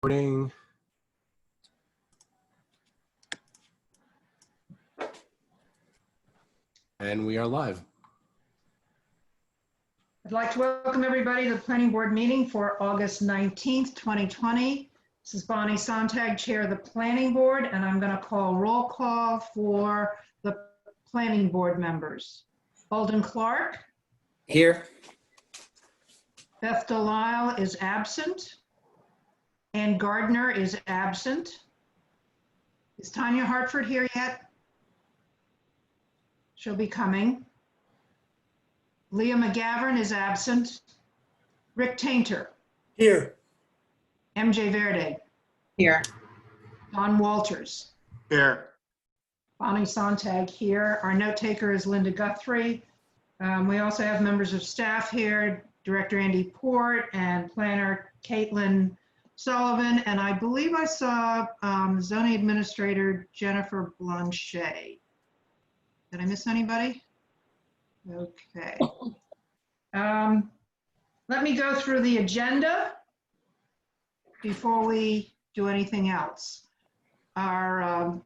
Recording. And we are live. I'd like to welcome everybody to the Planning Board meeting for August 19th, 2020. This is Bonnie Sontag, Chair of the Planning Board, and I'm going to call roll call for the Planning Board members. Alden Clark. Here. Beth Delisle is absent. Ann Gardner is absent. Is Tanya Hartford here yet? She'll be coming. Leah McGavern is absent. Rick Tainter. Here. MJ Verde. Here. Don Walters. Here. Bonnie Sontag here. Our note taker is Linda Guthrie. We also have members of staff here, Director Andy Port and Planner Caitlin Sullivan. And I believe I saw Zoning Administrator Jennifer Blanchet. Did I miss anybody? Okay. Let me go through the agenda before we do anything else. Our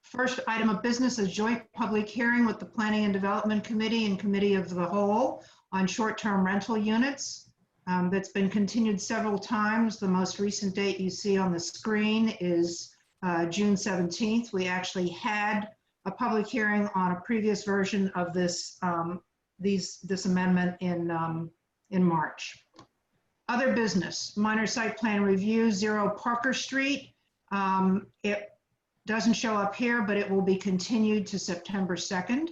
first item of business is joint public hearing with the Planning and Development Committee and Committee of the Whole on short-term rental units. That's been continued several times. The most recent date you see on the screen is June 17th. We actually had a public hearing on a previous version of this this amendment in March. Other business, minor site plan review, 0 Parker Street. It doesn't show up here, but it will be continued to September 2nd.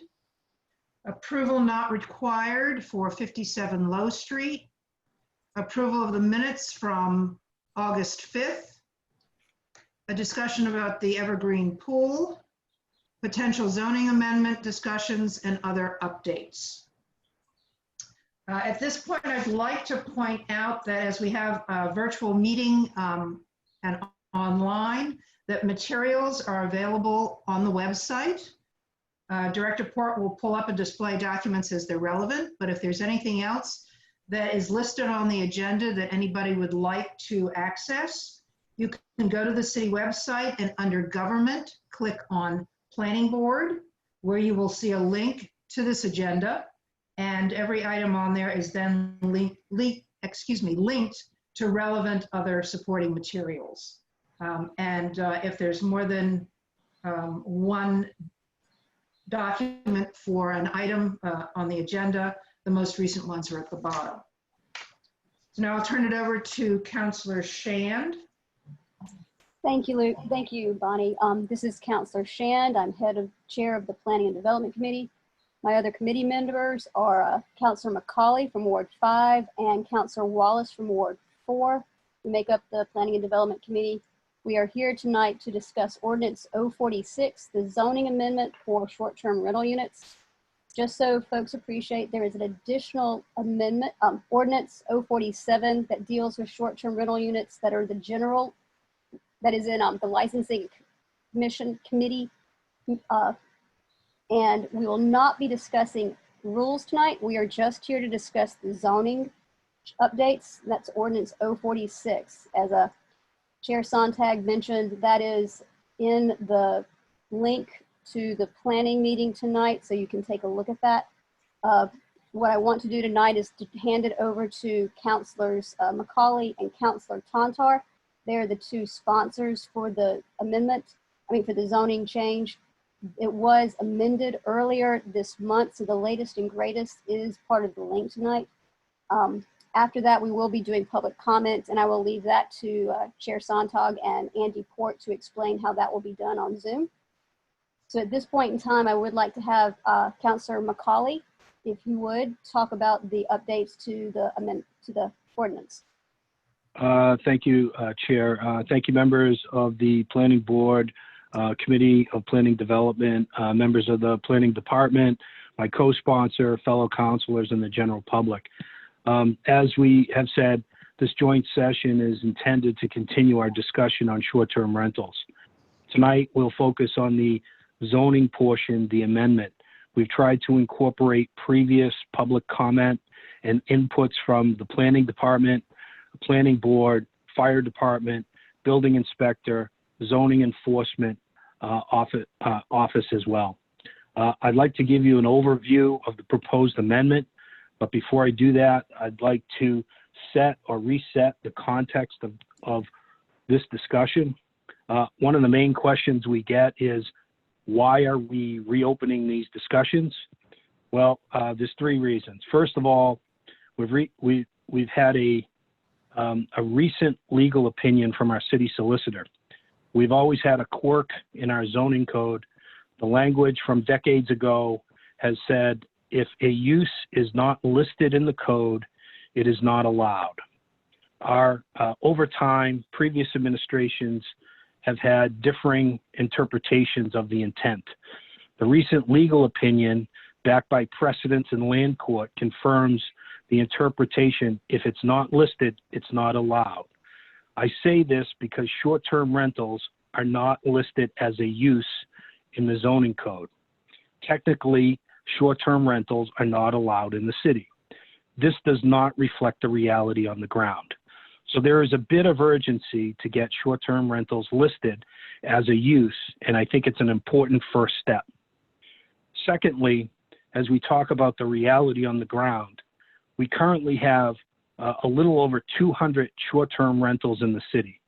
Approval not required for 57 Low Street. Approval of the minutes from August 5th. A discussion about the Evergreen Pool. Potential zoning amendment discussions and other updates. At this point, I'd like to point out that as we have a virtual meeting and online, that materials are available on the website. Director Port will pull up and display documents as they're relevant, but if there's anything else that is listed on the agenda that anybody would like to access, you can go to the city website and under Government, click on Planning Board, where you will see a link to this agenda, and every item on there is then linked to relevant other supporting materials. If there's more than one document for an item on the agenda, the most recent ones are at the bottom. So now I'll turn it over to Councillor Shand. Thank you, Luke. Thank you, Bonnie. This is Councillor Shand. I'm chair of the Planning and Development Committee. My other committee members are Councillor McCauley from Ward 5 and Councillor Wallace from Ward 4, who make up the Planning and Development Committee. We are here tonight to discuss Ordinance 046, the zoning amendment for short-term rental units. Just so folks appreciate, there is an additional amendment, Ordinance 047, that deals with short-term rental units that are the general, that is in the Licensing Commission Committee. And we will not be discussing rules tonight. We are just here to discuss the zoning updates. That's Ordinance 046. As Chair Sontag mentioned, that is in the link to the planning meeting tonight, so you can take a look at that. What I want to do tonight is to hand it over to Councilors McCauley and Councilor Tantar. They're the two sponsors for the amendment, for the zoning change. It was amended earlier this month, so the latest and greatest is part of the link tonight. After that, we will be doing public comment, and I will leave that to Chair Sontag and Andy Port to explain how that will be done on Zoom. So at this point in time, I would like to have Councilor McCauley, if you would, talk about the updates to the ordinance. Thank you, Chair. Thank you, members of the Planning Board, Committee of Planning Development, members of the Planning Department, my co-sponsor, fellow councilors, and the general public. As we have said, this joint session is intended to continue our discussion on short-term rentals. Tonight, we'll focus on the zoning portion, the amendment. We've tried to incorporate previous public comment and inputs from the Planning Department, the Planning Board, fire department, building inspector, zoning enforcement office as well. I'd like to give you an overview of the proposed amendment, but before I do that, I'd like to set or reset the context of this discussion. One of the main questions we get is, why are we reopening these discussions? Well, there's three reasons. First of all, we've had a recent legal opinion from our city solicitor. We've always had a quirk in our zoning code. The language from decades ago has said, if a use is not listed in the code, it is not allowed. Over time, previous administrations have had differing interpretations of the intent. The recent legal opinion, backed by precedents in land court, confirms the interpretation: if it's not listed, it's not allowed. I say this because short-term rentals are not listed as a use in the zoning code. Technically, short-term rentals are not allowed in the city. This does not reflect the reality on the ground. So there is a bit of urgency to get short-term rentals listed as a use, and I think it's an important first step. Secondly, as we talk about the reality on the ground, we currently have a little over 200 short-term rentals in the city.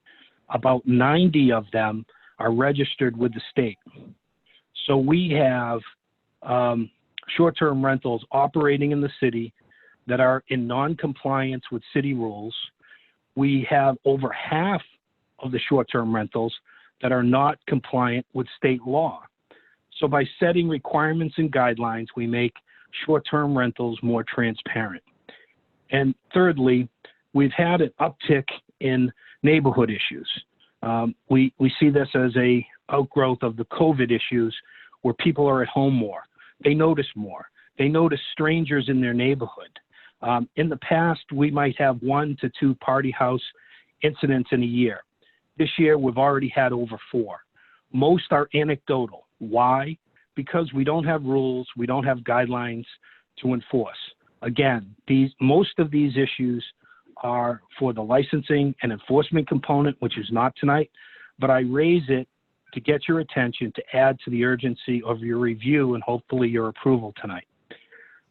About 90 of them are registered with the state. So we have short-term rentals operating in the city that are in non-compliance with city rules. We have over half of the short-term rentals that are not compliant with state law. So by setting requirements and guidelines, we make short-term rentals more transparent. And thirdly, we've had an uptick in neighborhood issues. We see this as a outgrowth of the COVID issues, where people are at home more. They notice more. They notice strangers in their neighborhood. In the past, we might have 1 to 2 party house incidents in a year. This year, we've already had over 4. Most are anecdotal. Why? Because we don't have rules, we don't have guidelines to enforce. Again, most of these issues are for the licensing and enforcement component, which is not tonight, but I raise it to get your attention, to add to the urgency of your review and hopefully your approval tonight.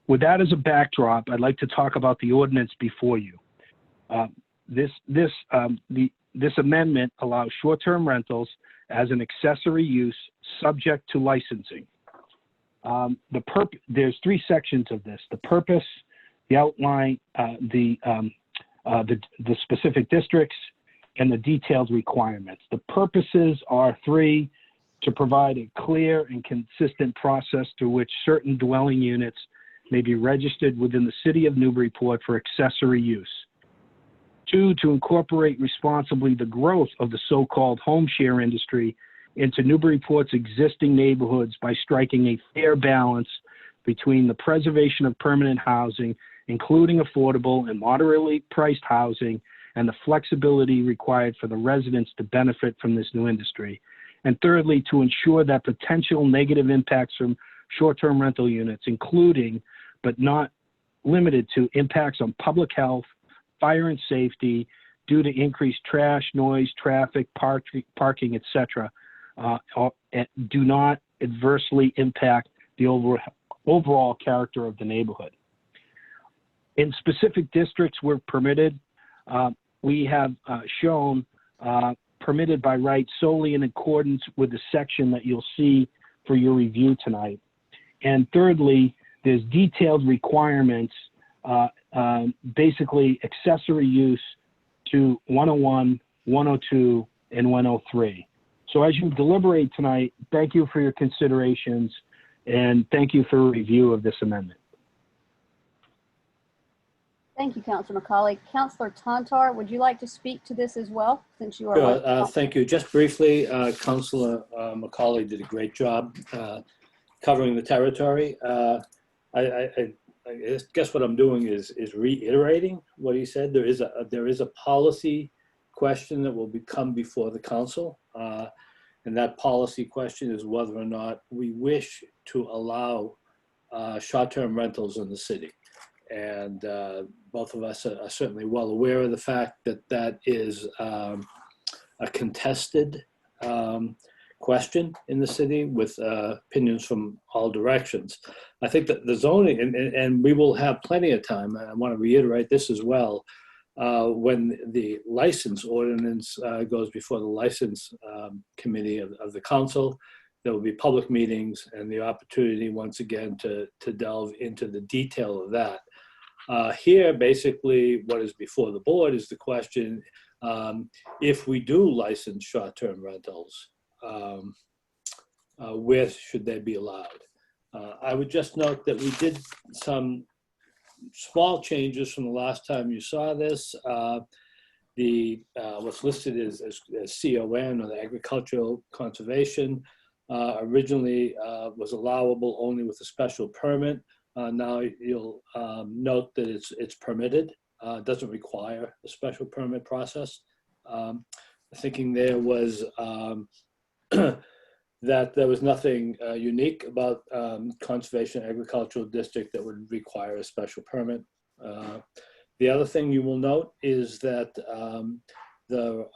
With that as a backdrop, I'd like to talk about the ordinance before you. This amendment allows short-term rentals as an accessory use subject to licensing. There's 3 sections of this: the purpose, the outline, the specific districts, and the detailed requirements. The purposes are 3: to provide a clear and consistent process through which certain dwelling units may be registered within the city of Newburyport for accessory use. 2, to incorporate responsibly the growth of the so-called home share industry into Newburyport's existing neighborhoods by striking a fair balance between the preservation of permanent housing, including affordable and moderately priced housing, and the flexibility required for the residents to benefit from this new industry. And thirdly, to ensure that potential negative impacts from short-term rental units, including but not limited to impacts on public health, fire and safety due to increased trash, noise, traffic, parking, etc., do not adversely impact the overall character of the neighborhood. In specific districts where permitted, we have shown permitted by right solely in accordance with the section that you'll see for your review tonight. And thirdly, there's detailed requirements, basically accessory use to 101, 102, and 103. So as you deliberate tonight, thank you for your considerations, and thank you for a review of this amendment. Thank you, Councilor McCauley. Councilor Tantar, would you like to speak to this as well, since you are? Sure, thank you. Just briefly, Councilor McCauley did a great job covering the territory. I guess what I'm doing is reiterating what he said. There is a policy question that will come before the council, and that policy question is whether or not we wish to allow short-term rentals in the city. And both of us are certainly well aware of the fact that that is a contested question in the city with opinions from all directions. I think that the zoning, and we will have plenty of time, and I want to reiterate this as well, when the license ordinance goes before the license committee of the council, there will be public meetings and the opportunity once again to delve into the detail of that. Here, basically, what is before the board is the question, if we do license short-term rentals, where should they be allowed? I would just note that we did some small changes from the last time you saw this. What's listed as CON, or the agricultural conservation, originally was allowable only with a special permit. Now you'll note that it's permitted. It doesn't require a special permit process. Thinking there was that there was nothing unique about conservation agricultural district that would require a special permit. The other thing you will note is that the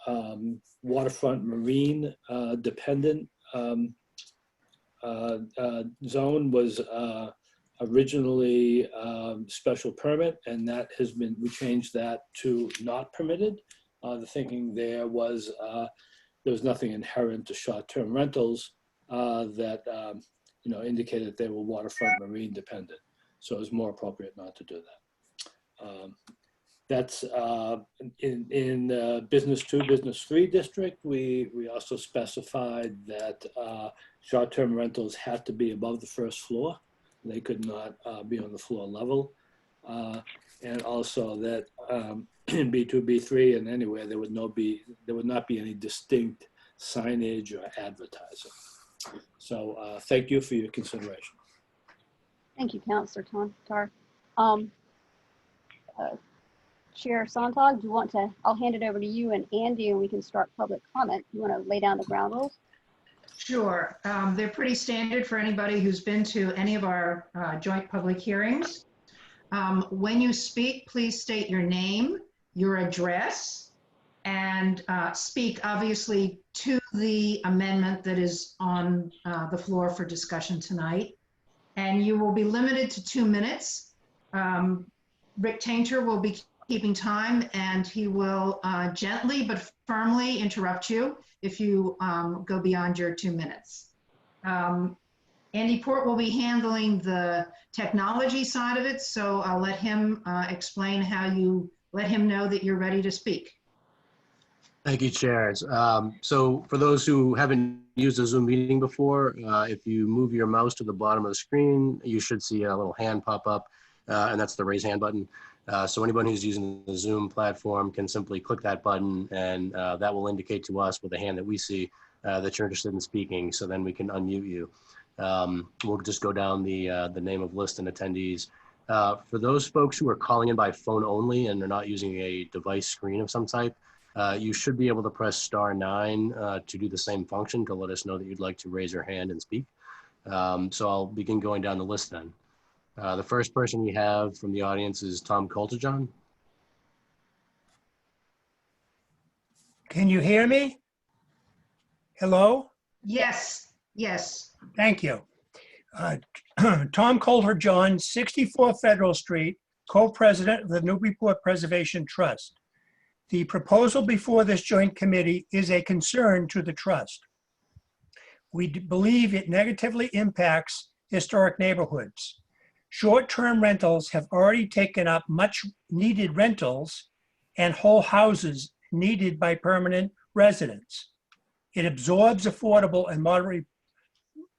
waterfront marine dependent zone was originally special permit, and that has been, we changed that to not permitted. The thinking there was nothing inherent to short-term rentals that indicated that they were waterfront marine dependent. So it was more appropriate not to do that. That's in business 2, business 3 district. We also specified that short-term rentals had to be above the first floor. They could not be on the floor level. And also that in B2, B3, and anywhere there would not be any distinct signage or advertising. So thank you for your consideration. Thank you, Councillor Tar. Chair Sontag, do you want to, I'll hand it over to you and Andy, and we can start public comment. You want to lay down the ground rules? Sure. They're pretty standard for anybody who's been to any of our joint public hearings. When you speak, please state your name, your address, and speak obviously to the amendment that is on the floor for discussion tonight. And you will be limited to 2 minutes. Rick Tainter will be keeping time, and he will gently but firmly interrupt you if you go beyond your 2 minutes. Andy Port will be handling the technology side of it, so I'll let him explain how you let him know that you're ready to speak. Thank you, Chairs. So for those who haven't used a Zoom meeting before, if you move your mouse to the bottom of the screen, you should see a little hand pop up, and that's the raise hand button. So anyone who's using the Zoom platform can simply click that button, and that will indicate to us with the hand that we see that you're interested in speaking, so then we can unmute you. We'll just go down the name of list and attendees. For those folks who are calling in by phone only and they're not using a device screen of some type, you should be able to press *9 to do the same function to let us know that you'd like to raise your hand and speak. So I'll begin going down the list then. The first person we have from the audience is Tom Coulterjohn. Can you hear me? Hello? Yes, yes. Thank you. Tom Coulterjohn, 64 Federal Street, co-president of the Newburyport Preservation Trust. The proposal before this joint committee is a concern to the trust. We believe it negatively impacts historic neighborhoods. Short-term rentals have already taken up much needed rentals and whole houses needed by permanent residents. It absorbs affordable and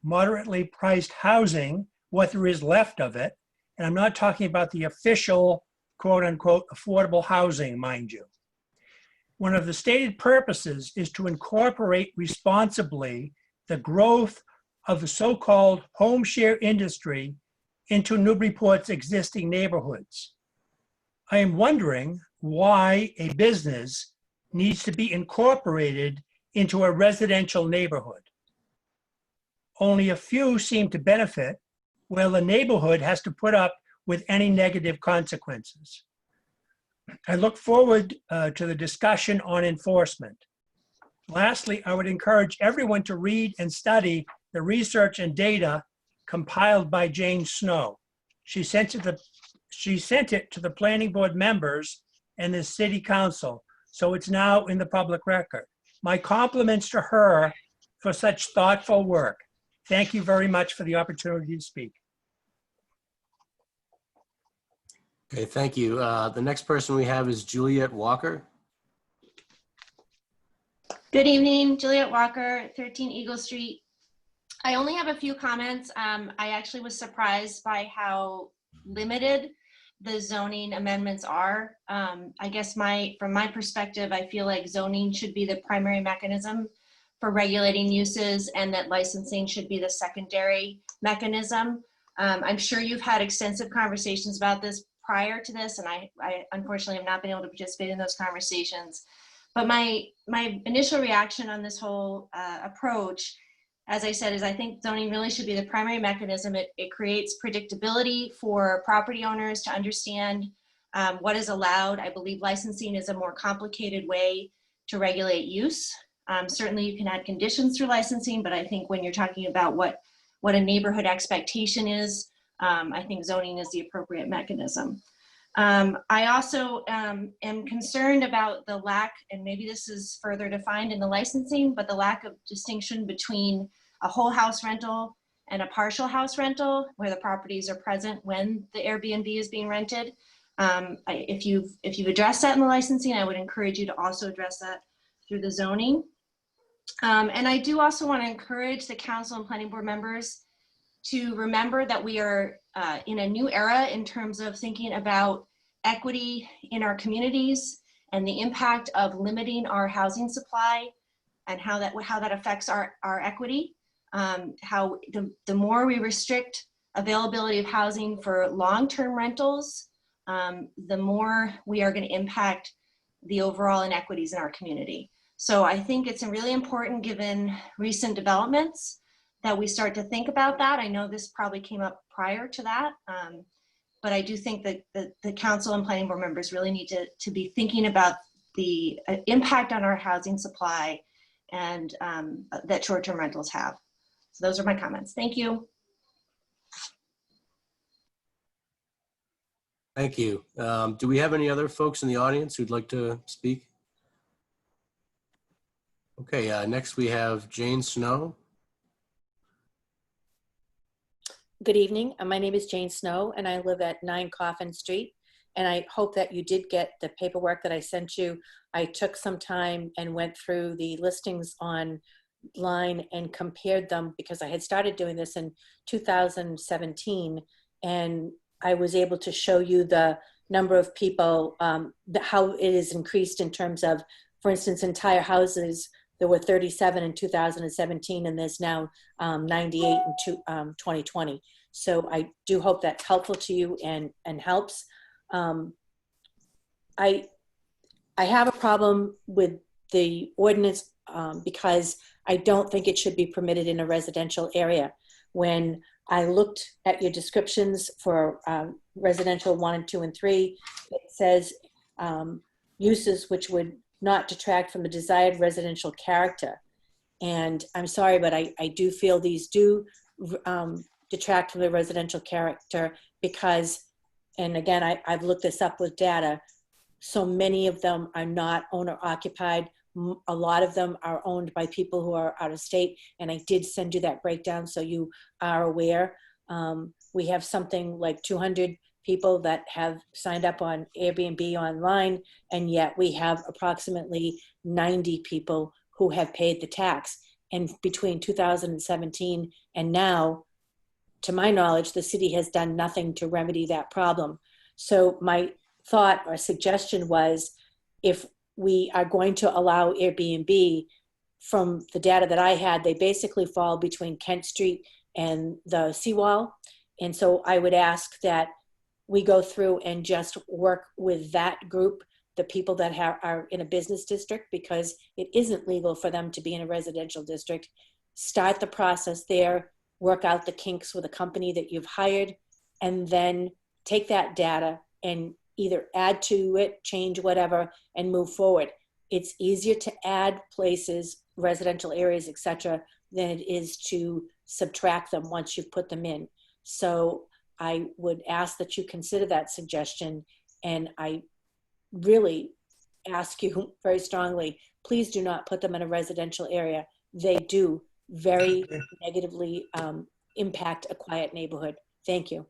moderately priced housing, what there is left of it. And I'm not talking about the official, quote unquote, affordable housing, mind you. One of the stated purposes is to incorporate responsibly the growth of the so-called home share industry into Newburyport's existing neighborhoods. I am wondering why a business needs to be incorporated into a residential neighborhood. Only a few seem to benefit, while the neighborhood has to put up with any negative consequences. I look forward to the discussion on enforcement. Lastly, I would encourage everyone to read and study the research and data compiled by Jane Snow. She sent it to the planning board members and the city council, so it's now in the public record. My compliments to her for such thoughtful work. Thank you very much for the opportunity to speak. Okay, thank you. The next person we have is Juliet Walker. Good evening, Juliet Walker, 13 Eagle Street. I only have a few comments. I actually was surprised by how limited the zoning amendments are. I guess from my perspective, I feel like zoning should be the primary mechanism for regulating uses and that licensing should be the secondary mechanism. I'm sure you've had extensive conversations about this prior to this, and I unfortunately have not been able to participate in those conversations. But my initial reaction on this whole approach, as I said, is I think zoning really should be the primary mechanism. It creates predictability for property owners to understand what is allowed. I believe licensing is a more complicated way to regulate use. Certainly you can add conditions through licensing, but I think when you're talking about what a neighborhood expectation is, I think zoning is the appropriate mechanism. I also am concerned about the lack, and maybe this is further defined in the licensing, but the lack of distinction between a whole house rental and a partial house rental, where the properties are present when the Airbnb is being rented. If you've addressed that in the licensing, I would encourage you to also address that through the zoning. And I do also want to encourage the council and planning board members to remember that we are in a new era in terms of thinking about equity in our communities and the impact of limiting our housing supply and how that affects our equity. How the more we restrict availability of housing for long-term rentals, the more we are going to impact the overall inequities in our community. So I think it's really important, given recent developments, that we start to think about that. I know this probably came up prior to that, but I do think that the council and planning board members really need to be thinking about the impact on our housing supply and that short-term rentals have. So those are my comments. Thank you. Thank you. Do we have any other folks in the audience who'd like to speak? Okay, next we have Jane Snow. Good evening. My name is Jane Snow, and I live at 9 Coffin Street. And I hope that you did get the paperwork that I sent you. I took some time and went through the listings online and compared them, because I had started doing this in 2017. And I was able to show you the number of people, how it is increased in terms of, for instance, entire houses. There were 37 in 2017, and there's now 98 in 2020. So I do hope that's helpful to you and helps. I have a problem with the ordinance because I don't think it should be permitted in a residential area. When I looked at your descriptions for residential 1 and 2 and 3, it says uses which would not detract from the desired residential character. And I'm sorry, but I do feel these do detract from the residential character because, and again, I've looked this up with data, so many of them are not owner occupied. A lot of them are owned by people who are out of state. And I did send you that breakdown so you are aware. We have something like 200 people that have signed up on Airbnb online, and yet we have approximately 90 people who have paid the tax. And between 2017 and now, to my knowledge, the city has done nothing to remedy that problem. So my thought or suggestion was, if we are going to allow Airbnb, from the data that I had, they basically fall between Kent Street and the seawall. And so I would ask that we go through and just work with that group, the people that are in a business district, because it isn't legal for them to be in a residential district. Start the process there, work out the kinks with a company that you've hired, and then take that data and either add to it, change whatever, and move forward. It's easier to add places, residential areas, etc., than it is to subtract them once you've put them in. So I would ask that you consider that suggestion, and I really ask you very strongly, please do not put them in a residential area. They do very negatively impact a quiet neighborhood. Thank you.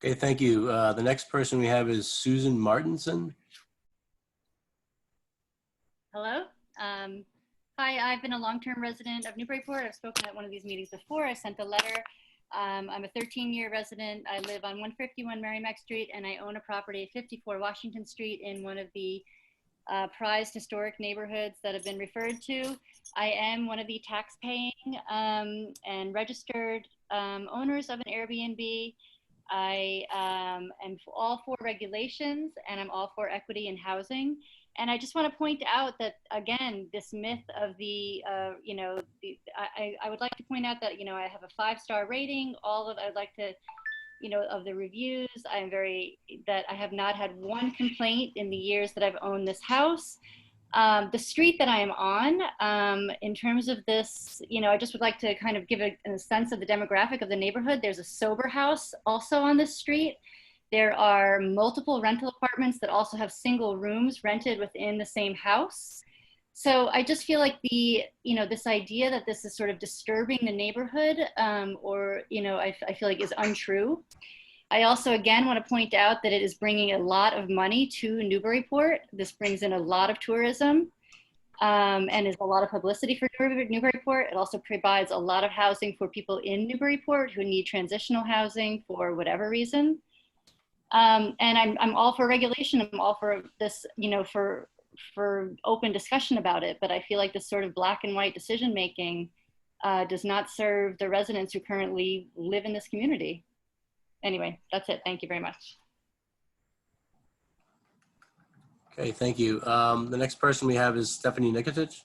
Okay, thank you. The next person we have is Susan Martinson. Hello. Hi, I've been a long-term resident of Newburyport. I've spoken at one of these meetings before. I sent a letter. I'm a 13-year resident. I live on 151 Merrimack Street, and I own a property at 54 Washington Street in one of the prized historic neighborhoods that have been referred to. I am one of the tax-paying and registered owners of an Airbnb. I am all for regulations, and I'm all for equity in housing. And I just want to point out that, again, this myth of the, I would like to point out that, I have a 5-star rating. I'd like to, of the reviews, that I have not had one complaint in the years that I've owned this house. The street that I am on, in terms of this, I just would like to kind of give a sense of the demographic of the neighborhood. There's a sober house also on this street. There are multiple rental apartments that also have single rooms rented within the same house. So I just feel like this idea that this is sort of disturbing the neighborhood, I feel like is untrue. I also, again, want to point out that it is bringing a lot of money to Newburyport. This brings in a lot of tourism and is a lot of publicity for Newburyport. It also provides a lot of housing for people in Newburyport who need transitional housing for whatever reason. And I'm all for regulation. I'm all for this, for open discussion about it. But I feel like this sort of black and white decision making does not serve the residents who currently live in this community. Anyway, that's it. Thank you very much. Okay, thank you. The next person we have is Stephanie Nikotich.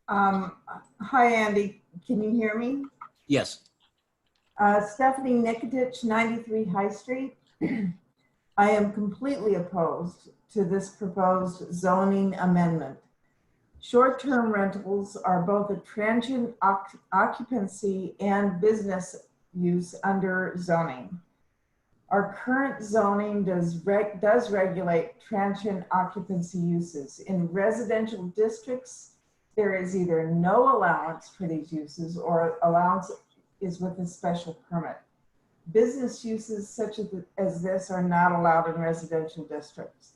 Hi, Andy. Can you hear me? Yes. Stephanie Nikotich, 93 High Street. I am completely opposed to this proposed zoning amendment. Short-term rentals are both a transient occupancy and business use under zoning. Our current zoning does regulate transient occupancy uses. In residential districts, there is either no allowance for these uses or allowance is with a special permit. Business uses such as this are not allowed in residential districts.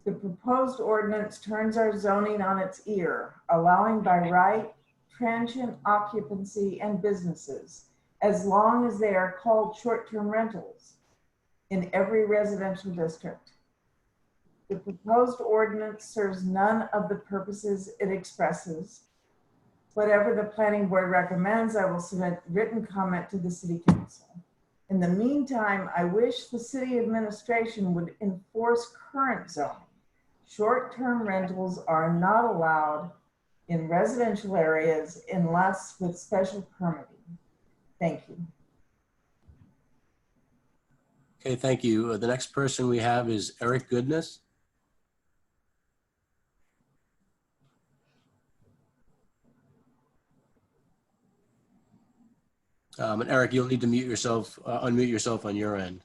The proposed ordinance turns our zoning on its ear, allowing by right transient occupancy and businesses, as long as they are called short-term rentals, in every residential district. The proposed ordinance serves none of the purposes it expresses. Whatever the planning board recommends, I will submit written comment to the city council. In the meantime, I wish the city administration would enforce current zoning. Short-term rentals are not allowed in residential areas unless with special permitting. Thank you. Okay, thank you. The next person we have is Eric Goodness. And Eric, you'll need to mute yourself, unmute yourself on your end.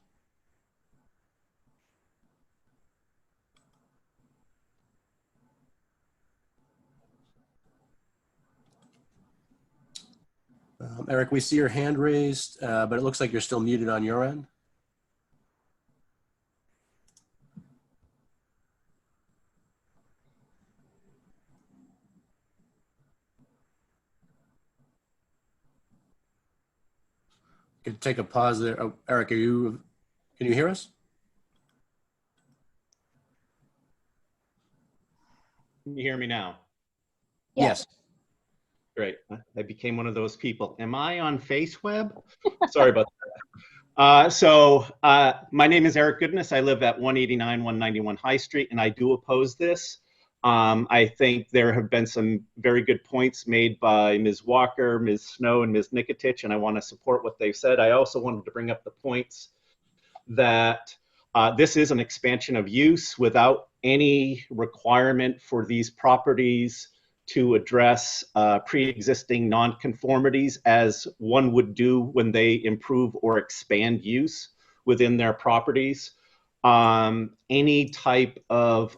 Eric, we see your hand raised, but it looks like you're still muted on your end. Could take a pause there. Oh, Eric, can you hear us? Can you hear me now? Yes. Great. I became one of those people. Am I on FaceWeb? Sorry about that. My name is Eric Goodness. I live at 189, 191 High Street, and I do oppose this. I think there have been some very good points made by Ms. Walker, Ms. Snow, and Ms. Nikotich, and I want to support what they've said. I also wanted to bring up the points that this is an expansion of use without any requirement for these properties to address pre-existing nonconformities as one would do when they improve or expand use within their properties. Any type of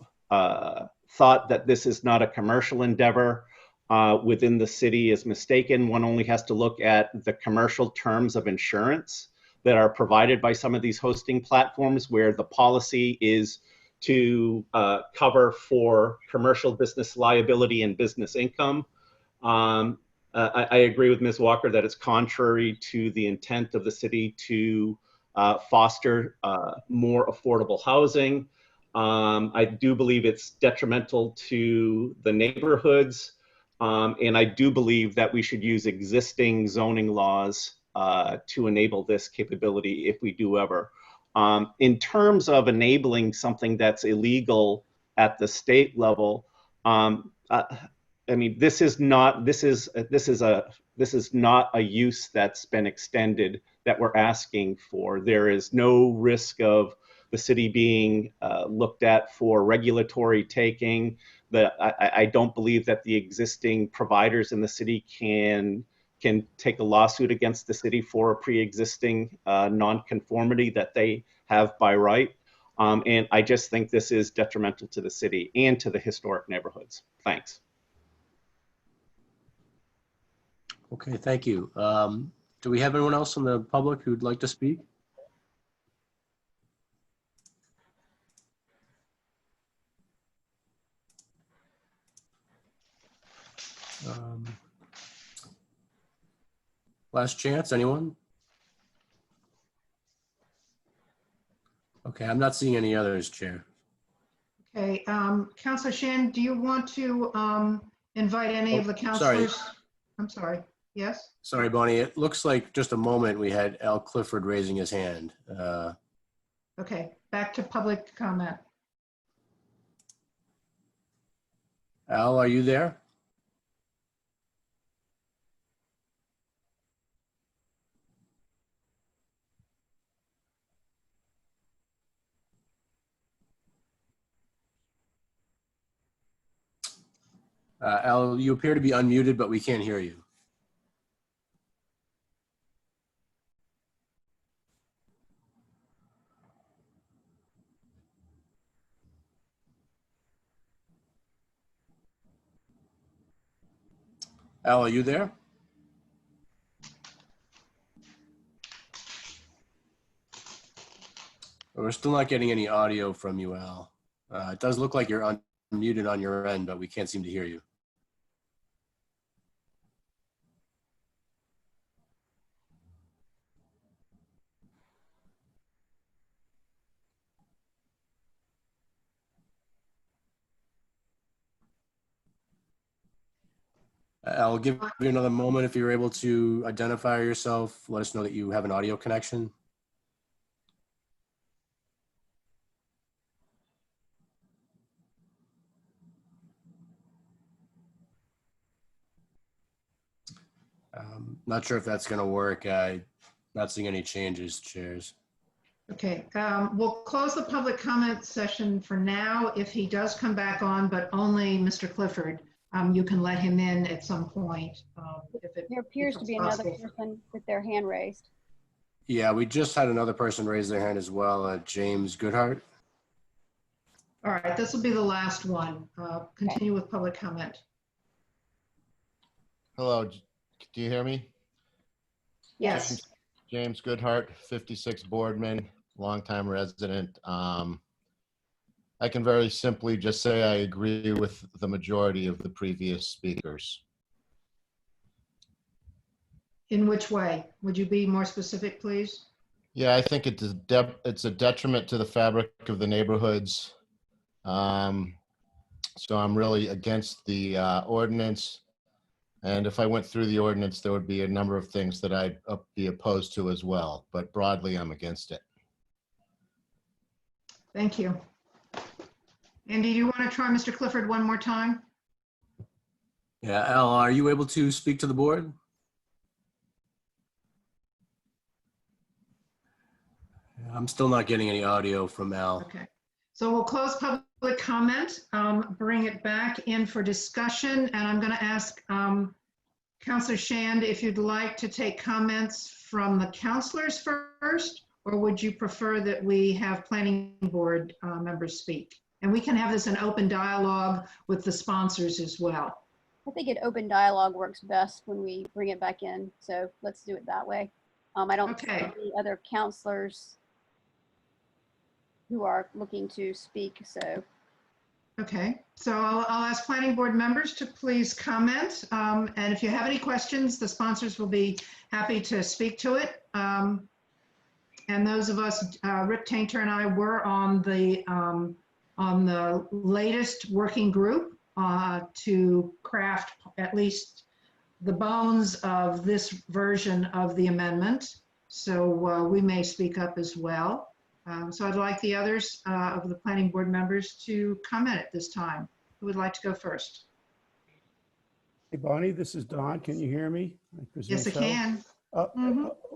thought that this is not a commercial endeavor within the city is mistaken. One only has to look at the commercial terms of insurance that are provided by some of these hosting platforms, where the policy is to cover for commercial business liability and business income. I agree with Ms. Walker that it's contrary to the intent of the city to foster more affordable housing. I do believe it's detrimental to the neighborhoods, and I do believe that we should use existing zoning laws to enable this capability if we do ever. In terms of enabling something that's illegal at the state level, I mean, this is not a use that's been extended that we're asking for. There is no risk of the city being looked at for regulatory taking. I don't believe that the existing providers in the city can take a lawsuit against the city for a pre-existing nonconformity that they have by right. And I just think this is detrimental to the city and to the historic neighborhoods. Thanks. Okay, thank you. Do we have anyone else in the public who'd like to speak? Last chance, anyone? Okay, I'm not seeing any others, Chair. Okay, Councilor Shan, do you want to invite any of the councilors? I'm sorry, yes? Sorry, Bonnie. It looks like just a moment we had Al Clifford raising his hand. Okay, back to public comment. Al, are you there? Al, you appear to be unmuted, but we can't hear you. Al, are you there? We're still not getting any audio from you, Al. It does look like you're unmuted on your end, but we can't seem to hear you. I'll give you another moment if you're able to identify yourself. Let us know that you have an audio connection. Not sure if that's going to work. I'm not seeing any changes, chairs. Okay, we'll close the public comment session for now. If he does come back on, but only Mr. Clifford, you can let him in at some point. There appears to be another person with their hand raised. Yeah, we just had another person raise their hand as well, James Goodhart. All right, this will be the last one. Continue with public comment. Hello, do you hear me? Yes. James Goodhart, 56 Boardman, longtime resident. I can very simply just say I agree with the majority of the previous speakers. In which way? Would you be more specific, please? Yeah, I think it's a detriment to the fabric of the neighborhoods. So I'm really against the ordinance. And if I went through the ordinance, there would be a number of things that I'd be opposed to as well. But broadly, I'm against it. Thank you. Andy, do you want to try Mr. Clifford one more time? Yeah, Al, are you able to speak to the board? I'm still not getting any audio from Al. Okay. So we'll close public comment, bring it back in for discussion, and I'm going to ask Councilor Shand if you'd like to take comments from the councilors first, or would you prefer that we have planning board members speak? And we can have this an open dialogue with the sponsors as well. I think an open dialogue works best when we bring it back in. So let's do it that way. I don't see Okay. any other counselors who are looking to speak. So Okay, so I'll ask planning board members to please comment. And if you have any questions, the sponsors will be happy to speak to it. And those of us, Rick Tainter and I were on the latest working group to craft at least the bones of this version of the amendment. So we may speak up as well. So I'd like the others of the planning board members to comment at this time. Who would like to go first? Hey, Bonnie, this is Don. Can you hear me? presume Yes, I so. can.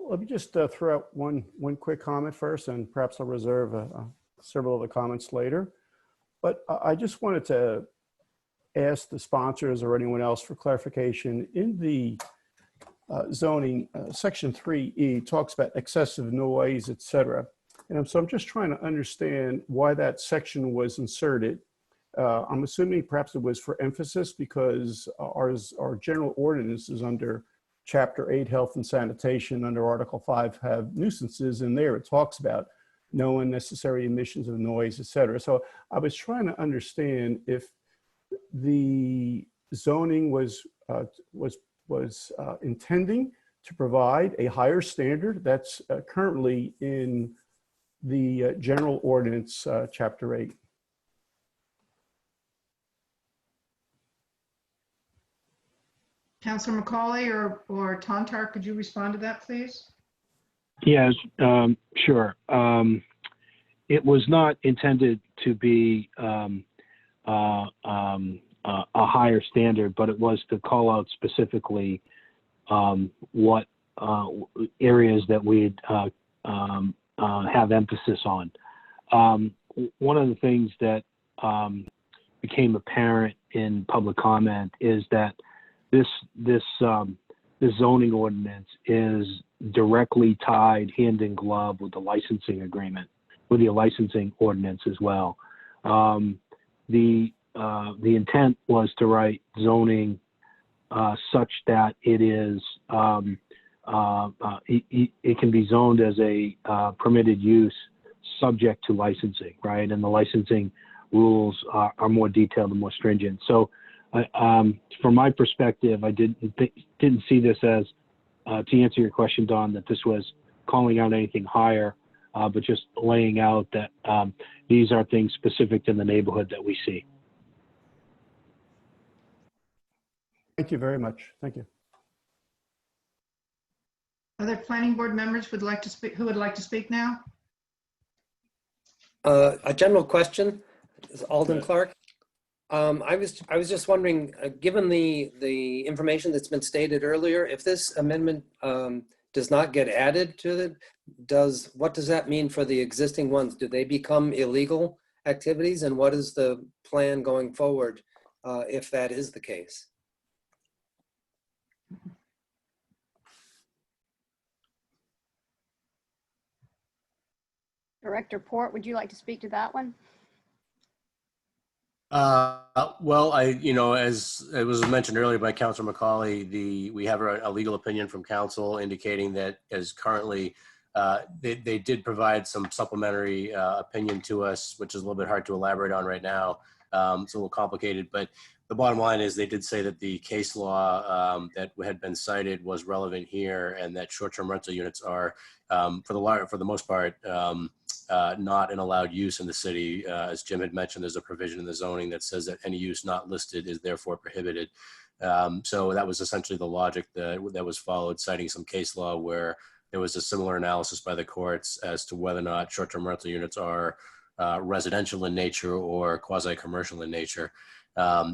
Let me just throw out one quick comment first, and perhaps I'll reserve several of the comments later. But I just wanted to ask the sponsors or anyone else for clarification. In the zoning, section 3E talks about excessive noise, et cetera. And so I'm just trying to understand why that section was inserted. I'm assuming perhaps it was for emphasis because our general ordinances under Chapter 8, Health and Sanitation, under Article 5 have nuisances in there. It talks about no unnecessary emissions of noise, et cetera. So I was trying to understand if the zoning was intending to provide a higher standard that's currently in the general ordinance, Chapter 8. Councilor McCauley or Tantar, could you respond to that, please? Yes, sure. It was not intended to be a higher standard, but it was to call out specifically what areas that we'd have emphasis on. One of the things that became apparent in public comment is that this zoning ordinance is directly tied hand in glove with the licensing agreement, with the licensing ordinance as well. The intent was to write zoning such that it is it can be zoned as a permitted use subject to licensing, right? And the licensing rules are more detailed and more stringent. So from my perspective, I didn't see this as, to answer your question, Don, that this was calling out anything higher, but just laying out that these are things specific to the neighborhood that we see. Thank you very much. Thank you. Other planning board members would like to speak, who would like to speak now? A general question, is Alden Clark. I was just wondering, given the information that's been stated earlier, if this amendment does not get added to it, what does that mean for the existing ones? Do they become illegal activities? And what is the plan going forward if that is the case? Director Port, would you like to speak to that one? Well, as it was mentioned earlier by Councilor McCauley, we have a legal opinion from council indicating that as currently, they did provide some supplementary opinion to us, which is a little bit hard to elaborate on right now. It's a little complicated, but the bottom line is they did say that the case law that had been cited was relevant here, and that short-term rental units are, for the most part, not an allowed use in the city. As Jim had mentioned, there's a provision in the zoning that says that any use not listed is therefore prohibited. So that was essentially the logic that was followed, citing some case law where there was a similar analysis by the courts as to whether or not short-term rental units are residential in nature or quasi-commercial in nature.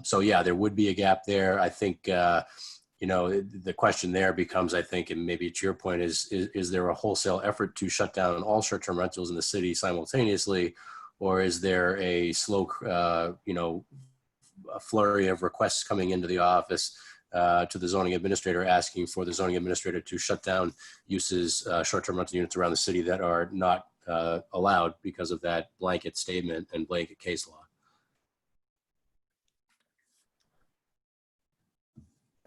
So yeah, there would be a gap there. I think, you know, the question there becomes, I think, and maybe to your point, is there a wholesale effort to shut down all short-term rentals in the city simultaneously, or is there a slow, you know, a flurry of requests coming into the office to the zoning administrator, asking for the zoning administrator to shut down uses, short-term rental units around the city that are not allowed because of that blanket statement and blanket case law?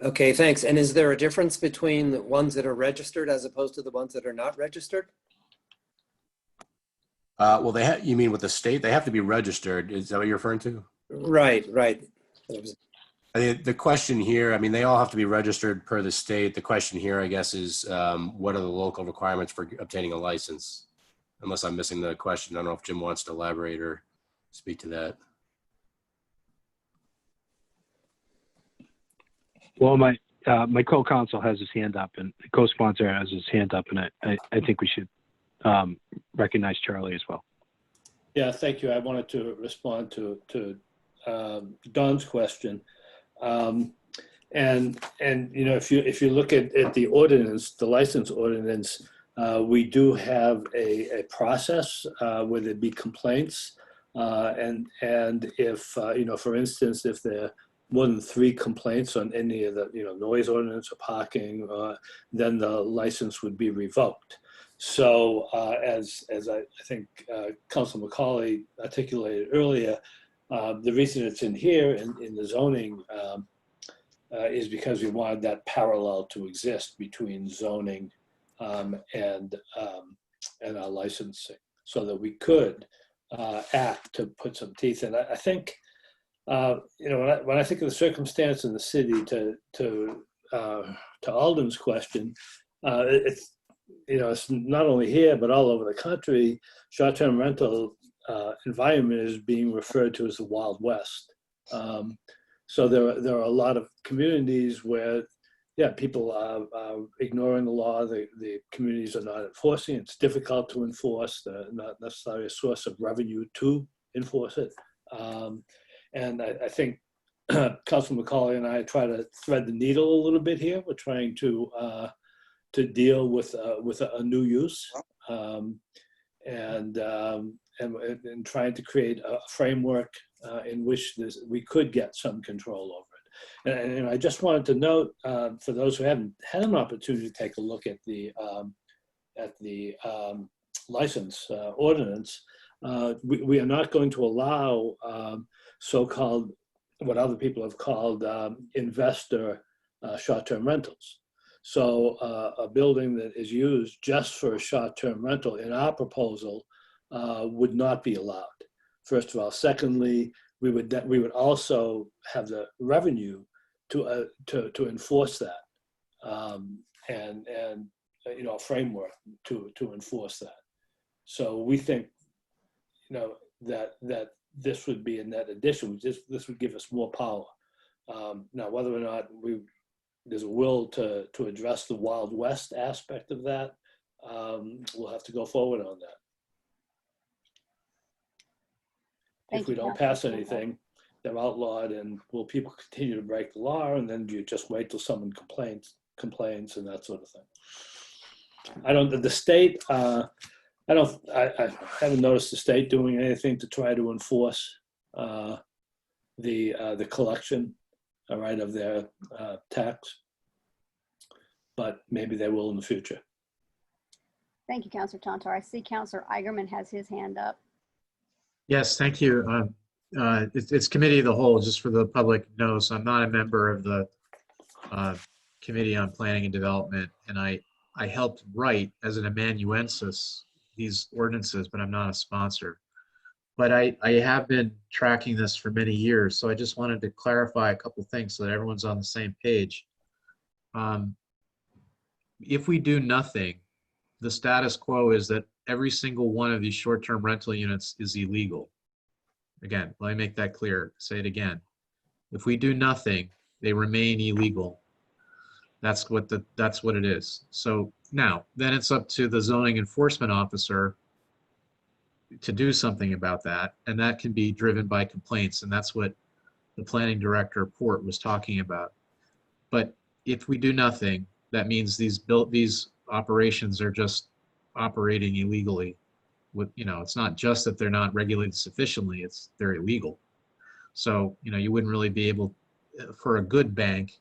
Okay, thanks. And is there a difference between the ones that are registered as opposed to the ones that are not registered? Well, you mean with the state? They have to be registered. Is that what you're referring to? Right, right. I mean, the question here, I mean, they all have to be registered per the state. The question here, I guess, is what are the local requirements for obtaining a license? Unless I'm missing the question. I don't know if Jim wants to elaborate or speak to that. Well, my co-counsel has his hand up, and the co-sponsor has his hand up, and I think we should recognize Charlie as well. Yeah, thank you. I wanted to respond to Don's question. And you know, if you look at the ordinance, the license ordinance, we do have a process where there'd be complaints, and if you know, for instance, if there are more than 3 complaints on any of the, you know, noise ordinance or parking, then the license would be revoked. So as I think Councilor McCauley articulated earlier, the reason it's in here in the zoning is because we wanted that parallel to exist between zoning and our licensing, so that we could act to put some teeth in. I think, you know, when I think of the circumstance in the city, to Alden's question, it's, you know, it's not only here but all over the country. Short-term rental environment is being referred to as the Wild West. So there are a lot of communities where, yeah, people are ignoring the law. The communities are not enforcing. It's difficult to enforce. They're not necessarily a source of revenue to enforce it. And I think Councilor McCauley and I try to thread the needle a little bit here. We're trying to deal with a new use, and trying to create a framework in which we could get some control over it. And I just wanted to note, for those who haven't had an opportunity to take a look at the license ordinance, we are not going to allow so-called, what other people have called investor short-term rentals. So a building that is used just for a short-term rental in our proposal would not be allowed, first of all. Secondly, we would also have the revenue to enforce that, and you know, a framework to enforce that. So we think, you know, that this would be a net addition. This would give us more power. Now, whether or not there's a will to address the Wild West aspect of that, we'll have to go forward on that. If we don't pass anything, they're outlawed, and will people continue to break the law? And then you just wait till someone complains and that sort of thing. The state, I haven't noticed the state doing anything to try to enforce the collection, all right, of their tax, but maybe they will in the future. Thank you, Councilor Tantar. I see Councilor Eigerman has his hand up. Yes, thank you. It's committee of the whole, just for the public knows. I'm not a member of the Committee on Planning and Development, and I helped write as an amanuensis these ordinances, but I'm not a sponsor. But I have been tracking this for many years, so I just wanted to clarify a couple things so that everyone's on the same page. If we do nothing, the status quo is that every single one of these short-term rental units is illegal. Again, let me make that clear. Say it again. If we do nothing, they remain illegal. That's what it is. So now, then it's up to the zoning enforcement officer to do something about that, and that can be driven by complaints, and that's what the planning director report was talking about. But if we do nothing, that means these operations are just operating illegally. With, you know, it's not just that they're not regulated sufficiently, it's they're illegal. So, you know, you wouldn't really be able, for a good bank,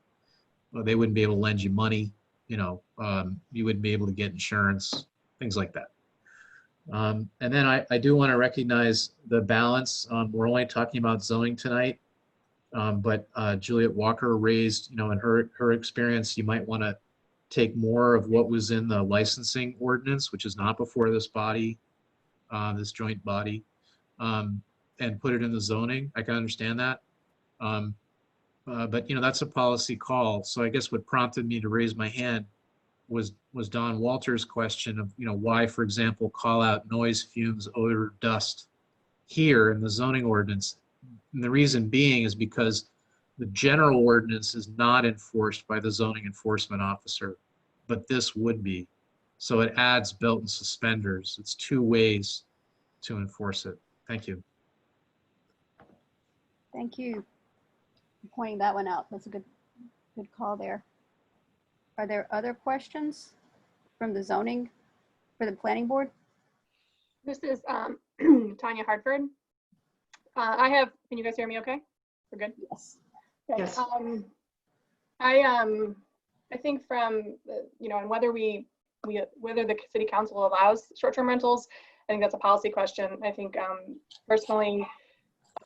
they wouldn't be able to lend you money, you know, you wouldn't be able to get insurance, things like that. And then I do want to recognize the balance. We're only talking about zoning tonight, but Juliet Walker raised, you know, in her experience, you might want to take more of what was in the licensing ordinance, which is not before this body, this joint body, and put it in the zoning. I can understand that. But, you know, that's a policy call. So I guess what prompted me to raise my hand was Don Walter's question of, you know, why, for example, call out noise, fumes, odor, dust here in the zoning ordinance. And the reason being is because the general ordinance is not enforced by the zoning enforcement officer, but this would be. So it adds belt and suspenders. It's two ways to enforce it. Thank you. Thank you for pointing that one out. That's a good call there. Are there other questions from the zoning for the planning board? This is Tanya Hartford. Can you guys hear me okay? We're good? Yes. Okay. Yes. I think from, you know, and whether whether the city council allows short-term rentals, I think that's a policy question. I think personally,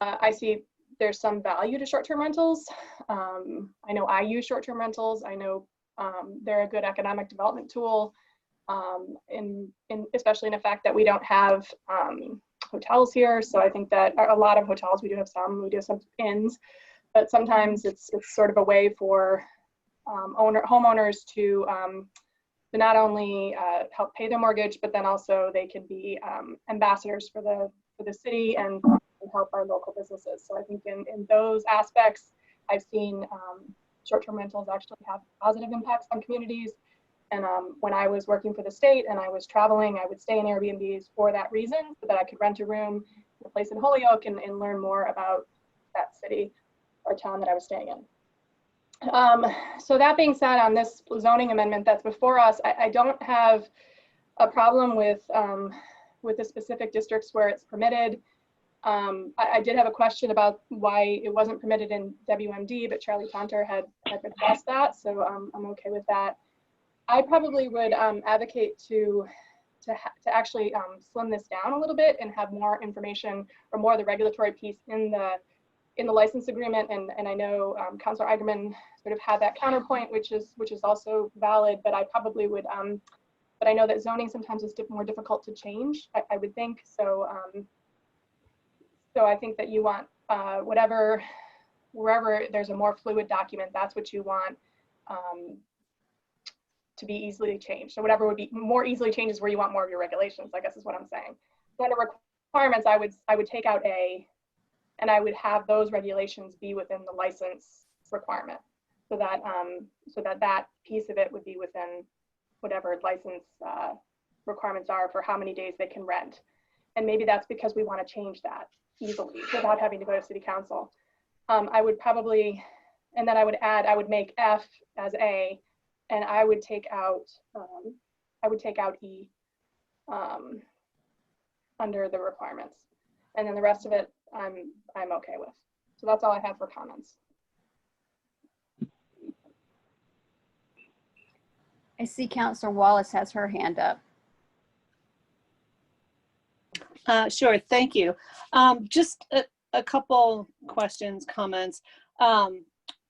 I see there's some value to short-term rentals. I know I use short-term rentals. I know they're a good economic development tool, especially in the fact that we don't have hotels here. So I think that a lot of hotels, we do have some inns, but sometimes it's sort of a way for homeowners to not only help pay their mortgage, but then also they can be ambassadors for the city and help our local businesses. So I think in those aspects, I've seen short-term rentals actually have positive impacts on communities. And when I was working for the state and I was traveling, I would stay in Airbnbs for that reason, so that I could rent a room in a place in Holyoke and learn more about that city or town that I was staying in. So that being said, on this zoning amendment that's before us, I don't have a problem with the specific districts where it's permitted. I did have a question about why it wasn't permitted in WMD, but Charlie Tonter had addressed that, so I'm okay with that. I probably would advocate to actually slim this down a little bit and have more information or more of the regulatory piece in the license agreement. And I know Councilor Eigenman sort of had that counterpoint, which is also valid, but I probably would, but I know that zoning sometimes is more difficult to change, I would think. So, so I think that you want wherever there's a more fluid document, that's what you want to be easily changed. So whatever would be more easily changed is where you want more of your regulations, I guess is what I'm saying. So under requirements, I would take out A, and I would have those regulations be within the license requirement, so that that piece of it would be within whatever license requirements are for how many days they can rent. And maybe that's because we want to change that easily without having to go to city council. I would probably, and then I would make F as A, and I would take out E under the requirements, and then the rest of it I'm okay with. So that's all I have for comments. I see Councilor Wallace has her hand up. Sure, thank you. Just a couple questions, comments.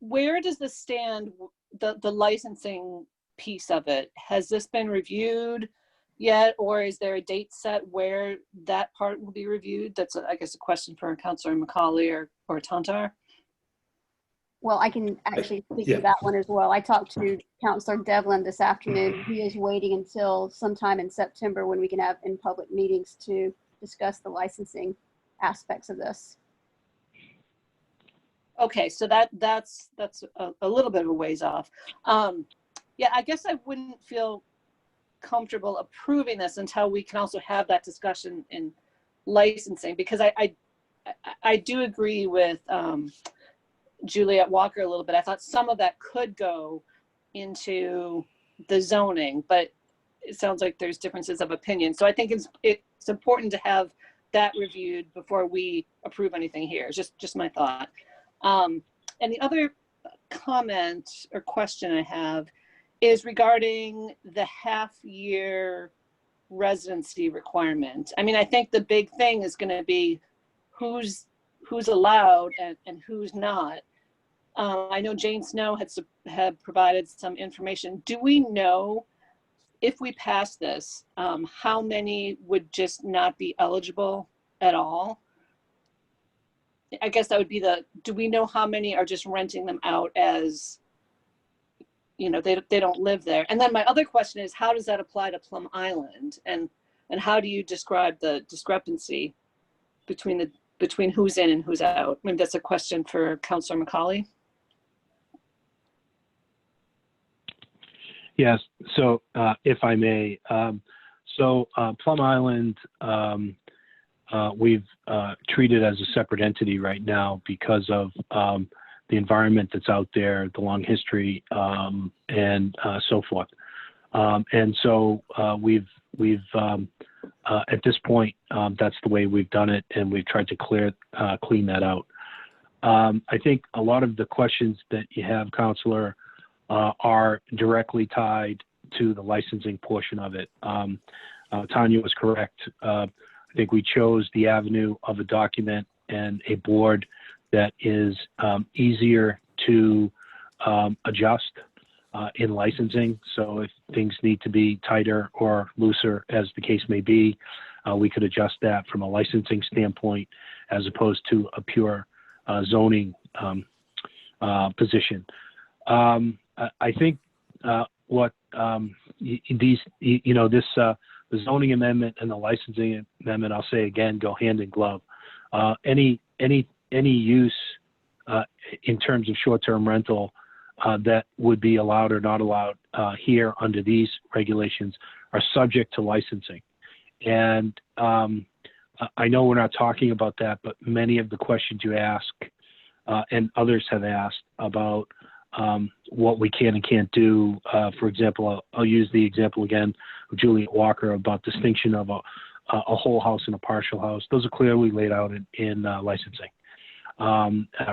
Where does this stand, the licensing piece of it? Has this been reviewed yet, or is there a date set where that part will be reviewed? That's, I guess, a question for Councilor McCauley or Tontar. Well, I can actually speak to that one as well. I talked to Councilor Devlin this afternoon. He is waiting until sometime in September when we can have in public meetings to discuss the licensing aspects of this. Okay, so that's a little bit of a ways off. Yeah, I guess I wouldn't feel comfortable approving this until we can also have that discussion in licensing, because I do agree with Juliet Walker a little bit. I thought some of that could go into the zoning, but it sounds like there's differences of opinion. So I think it's important to have that reviewed before we approve anything here. It's just my thought. And the other comment or question I have is regarding the half-year residency requirement. I mean, I think the big thing is going to be who's allowed and who's not. I know Jane Snow had provided some information. Do we know if we pass this, how many would just not be eligible at all? I guess that would be do we know how many are just renting them out as, you know, they don't live there? And then my other question is, how does that apply to Plum Island? And how do you describe the discrepancy between who's in and who's out? Maybe that's a question for Councilor McCauley. Yes, so if I may, Plum Island, we've treated as a separate entity right now because of the environment that's out there, the long history, and so forth. And so we've at this point, that's the way we've done it, and we've tried to clean that out. I think a lot of the questions that you have, Counselor, are directly tied to the licensing portion of it. Tanya was correct. I think we chose the avenue of a document and a board that is easier to adjust in licensing. So if things need to be tighter or looser, as the case may be, we could adjust that from a licensing standpoint as opposed to a pure zoning position. I think what the zoning amendment and the licensing amendment, I'll say again, go hand in glove. Any use in terms of short-term rental that would be allowed or not allowed here under these regulations are subject to licensing. And I know we're not talking about that, but many of the questions you ask and others have asked about what we can and can't do. For example, I'll use the example again of Juliet Walker about distinction of a whole house and a partial house. Those are clearly laid out in licensing.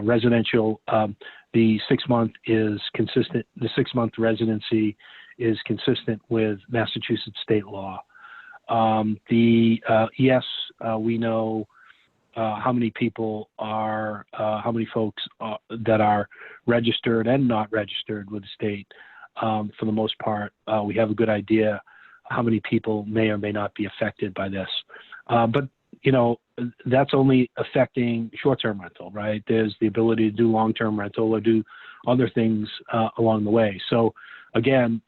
Residential, the 6-month is consistent. The 6-month residency is consistent with Massachusetts state law. Yes, we know how many people are, how many folks that are registered and not registered with the state. For the most part, we have a good idea how many people may or may not be affected by this. But, you know, that's only affecting short-term rental, right? There's the ability to do long-term rental or do other things along the way. So again,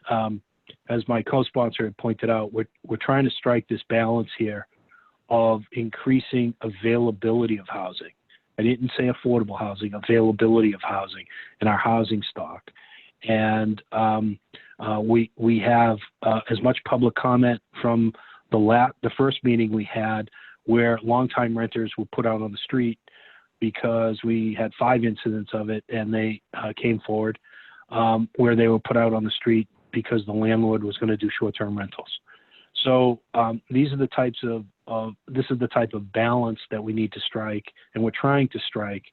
as my co-sponsor had pointed out, we're trying to strike this balance here of increasing availability of housing. I didn't say affordable housing, availability of housing in our housing stock. And we have as much public comment from the first meeting we had where longtime renters were put out on the street because we had 5 incidents of it, and they came forward where they were put out on the street because the landlord was going to do short-term rentals. So these are the types of this is the type of balance that we need to strike, and we're trying to strike.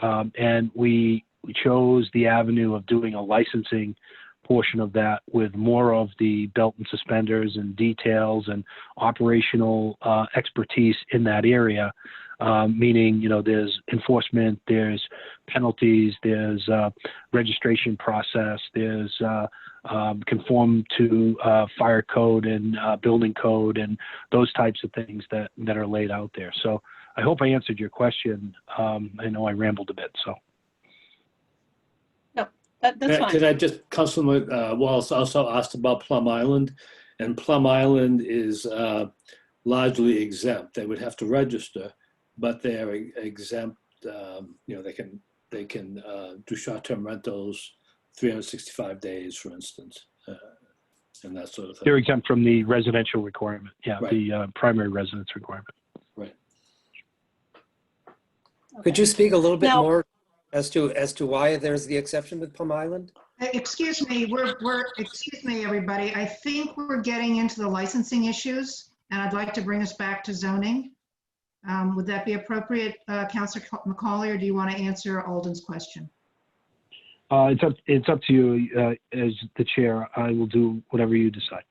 And we chose the avenue of doing a licensing portion of that with more of the belt and suspenders and details and operational expertise in that area. Meaning, you know, there's enforcement, there's penalties, there's registration process, there's conform to fire code and building code and those types of things that are laid out there. So I hope I answered your question. I know I rambled a bit, so. No, that's fine. Could I just, Councilman Wallace also asked about Plum Island, and Plum Island is largely exempt. They would have to register, but they are exempt. You know, they can do short-term rentals 365 days, for instance, and that sort of thing. They're exempt from the residential requirement. Yeah, right. The primary residence requirement. Right. Could you speak a little bit Now- more as to why there's the exception with Plum Island? Excuse me, excuse me, everybody. I think we're getting into the licensing issues, and I'd like to bring us back to zoning. Would that be appropriate, Councilor McCauley, or do you want to answer Alden's question? It's up to you as the chair. I will do whatever you decide.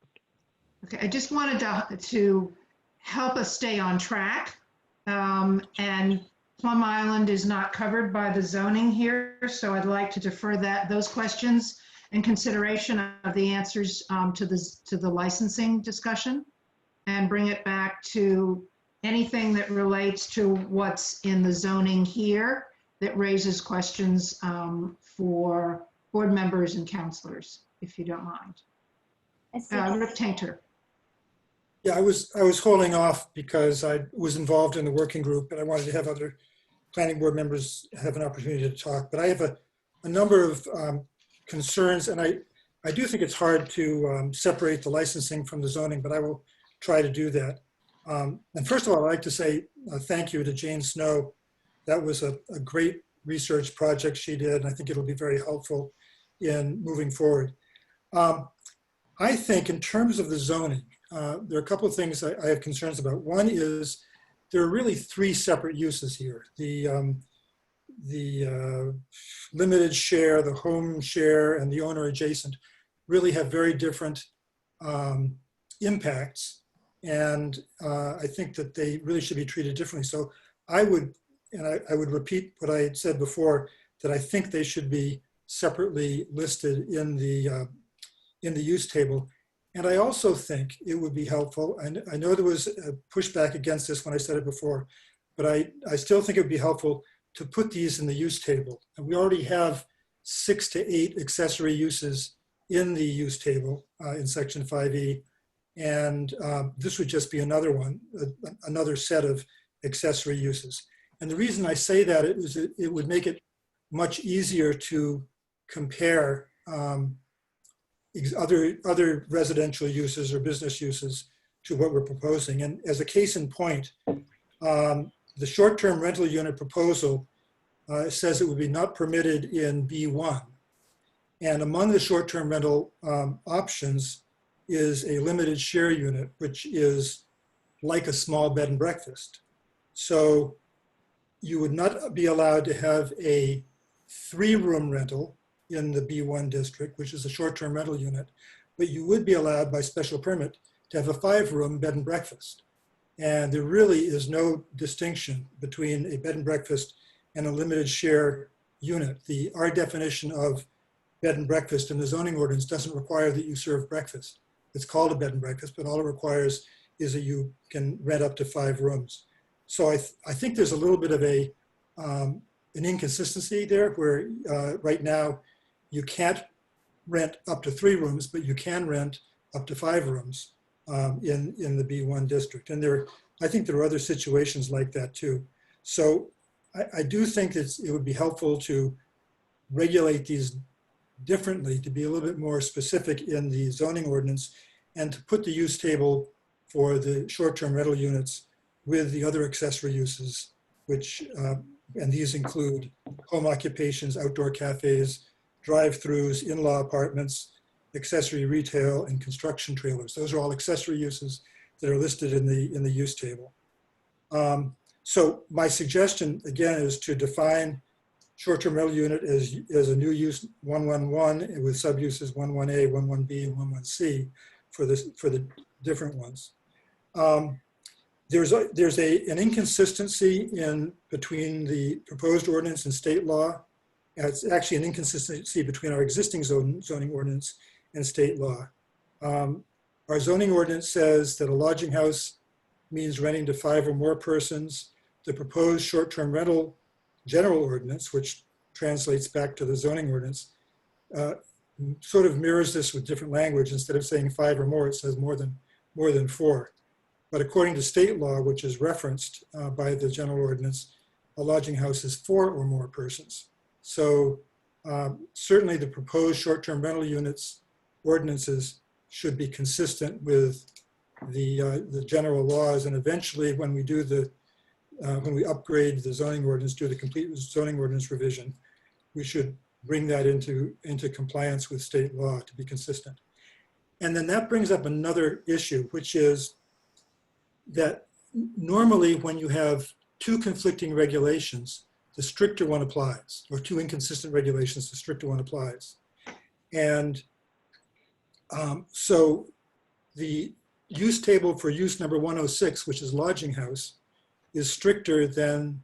Okay, I just wanted to help us stay on track. And Plum Island is not covered by the zoning here, so I'd like to defer those questions in consideration of the answers to the licensing discussion, and bring it back to anything that relates to what's in the zoning here that raises questions for board members and counselors, if you don't mind. Rip Tainter. Yeah, I was holding off because I was involved in the working group and I wanted to have other planning board members have an opportunity to talk. But I have a number of concerns, and I do think it's hard to separate the licensing from the zoning, but I will try to do that. And first of all, I'd like to say thank you to Jane Snow. That was a great research project she did, and I think it'll be very helpful in moving forward. I think in terms of the zoning, there are a couple of things I have concerns about. One is there are really three separate uses here. The limited share, the home share, and the owner adjacent really have very different impacts. And I think that they really should be treated differently. So I would repeat what I had said before, that I think they should be separately listed in the use table. And I also think it would be helpful, and I know there was a pushback against this when I said it before, but I still think it would be helpful to put these in the use table. And we already have 6 to 8 accessory uses in the use table in section 5E. And this would just be another one, another set of accessory uses. And the reason I say that is it would make it much easier to compare other residential uses or business uses to what we're proposing. And as a case in point, the short-term rental unit proposal says it would be not permitted in B1. And among the short-term rental options is a limited share unit, which is like a small bed and breakfast. So you would not be allowed to have a 3-room rental in the B1 district, which is a short-term rental unit, but you would be allowed by special permit to have a 5-room bed and breakfast. And there really is no distinction between a bed and breakfast and a limited share unit. Our definition of bed and breakfast in the zoning ordinance doesn't require that you serve breakfast. It's called a bed and breakfast, but all it requires is that you can rent up to 5 rooms. So I think there's a little bit of an inconsistency there, where right now you can't rent up to 3 rooms, but you can rent up to 5 rooms in the B1 district. And I think there are other situations like that too. So I do think that it would be helpful to regulate these differently, to be a little bit more specific in the zoning ordinance, and to put the use table for the short-term rental units with the other accessory uses, which, and these include home occupations, outdoor cafes, drive-throughs, in-law apartments, accessory retail, and construction trailers. Those are all accessory uses that are listed in the use table. So my suggestion, again, is to define short-term rental unit as a new use 111 with sub-uses 11A, 11B, and 11C for the different ones. There's an inconsistency between the proposed ordinance and state law. It's actually an inconsistency between our existing zoning ordinance and state law. Our zoning ordinance says that a lodging house means renting to 5 or more persons. The proposed short-term rental general ordinance, which translates back to the zoning ordinance, sort of mirrors this with different language. Instead of saying 5 or more, it says more than 4. But according to state law, which is referenced by the general ordinance, a lodging house is 4 or more persons. So certainly the proposed short-term rental units ordinances should be consistent with the general laws. And eventually, when we do the when we upgrade the zoning ordinance, do the complete zoning ordinance revision, we should bring that into compliance with state law to be consistent. And then that brings up another issue, which is that normally when you have two conflicting regulations, the stricter one applies, or two inconsistent regulations, the stricter one applies. And so the use table for use number 106, which is lodging house, is stricter than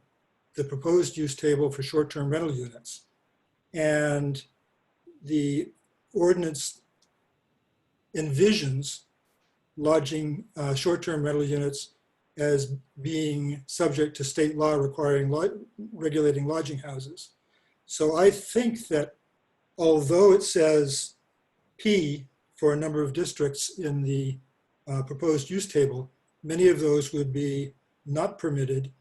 the proposed use table for short-term rental units. And the ordinance envisions lodging short-term rental units as being subject to state law requiring regulating lodging houses. So I think that although it says P for a number of districts in the proposed use table, many of those would be not permitted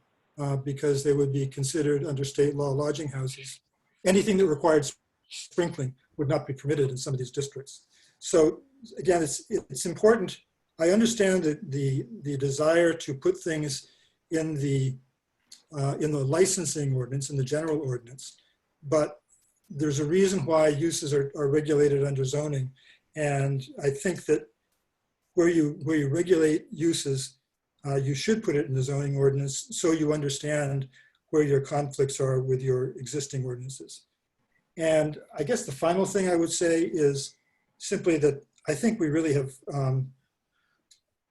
because they would be considered under state law lodging houses. Anything that required sprinkling would not be permitted in some of these districts. So again, it's important. I understand that the desire to put things in the licensing ordinance, in the general ordinance, but there's a reason why uses are regulated under zoning. And I think that where you regulate uses, you should put it in the zoning ordinance so you understand where your conflicts are with your existing ordinances. And I guess the final thing I would say is simply that I think we really have,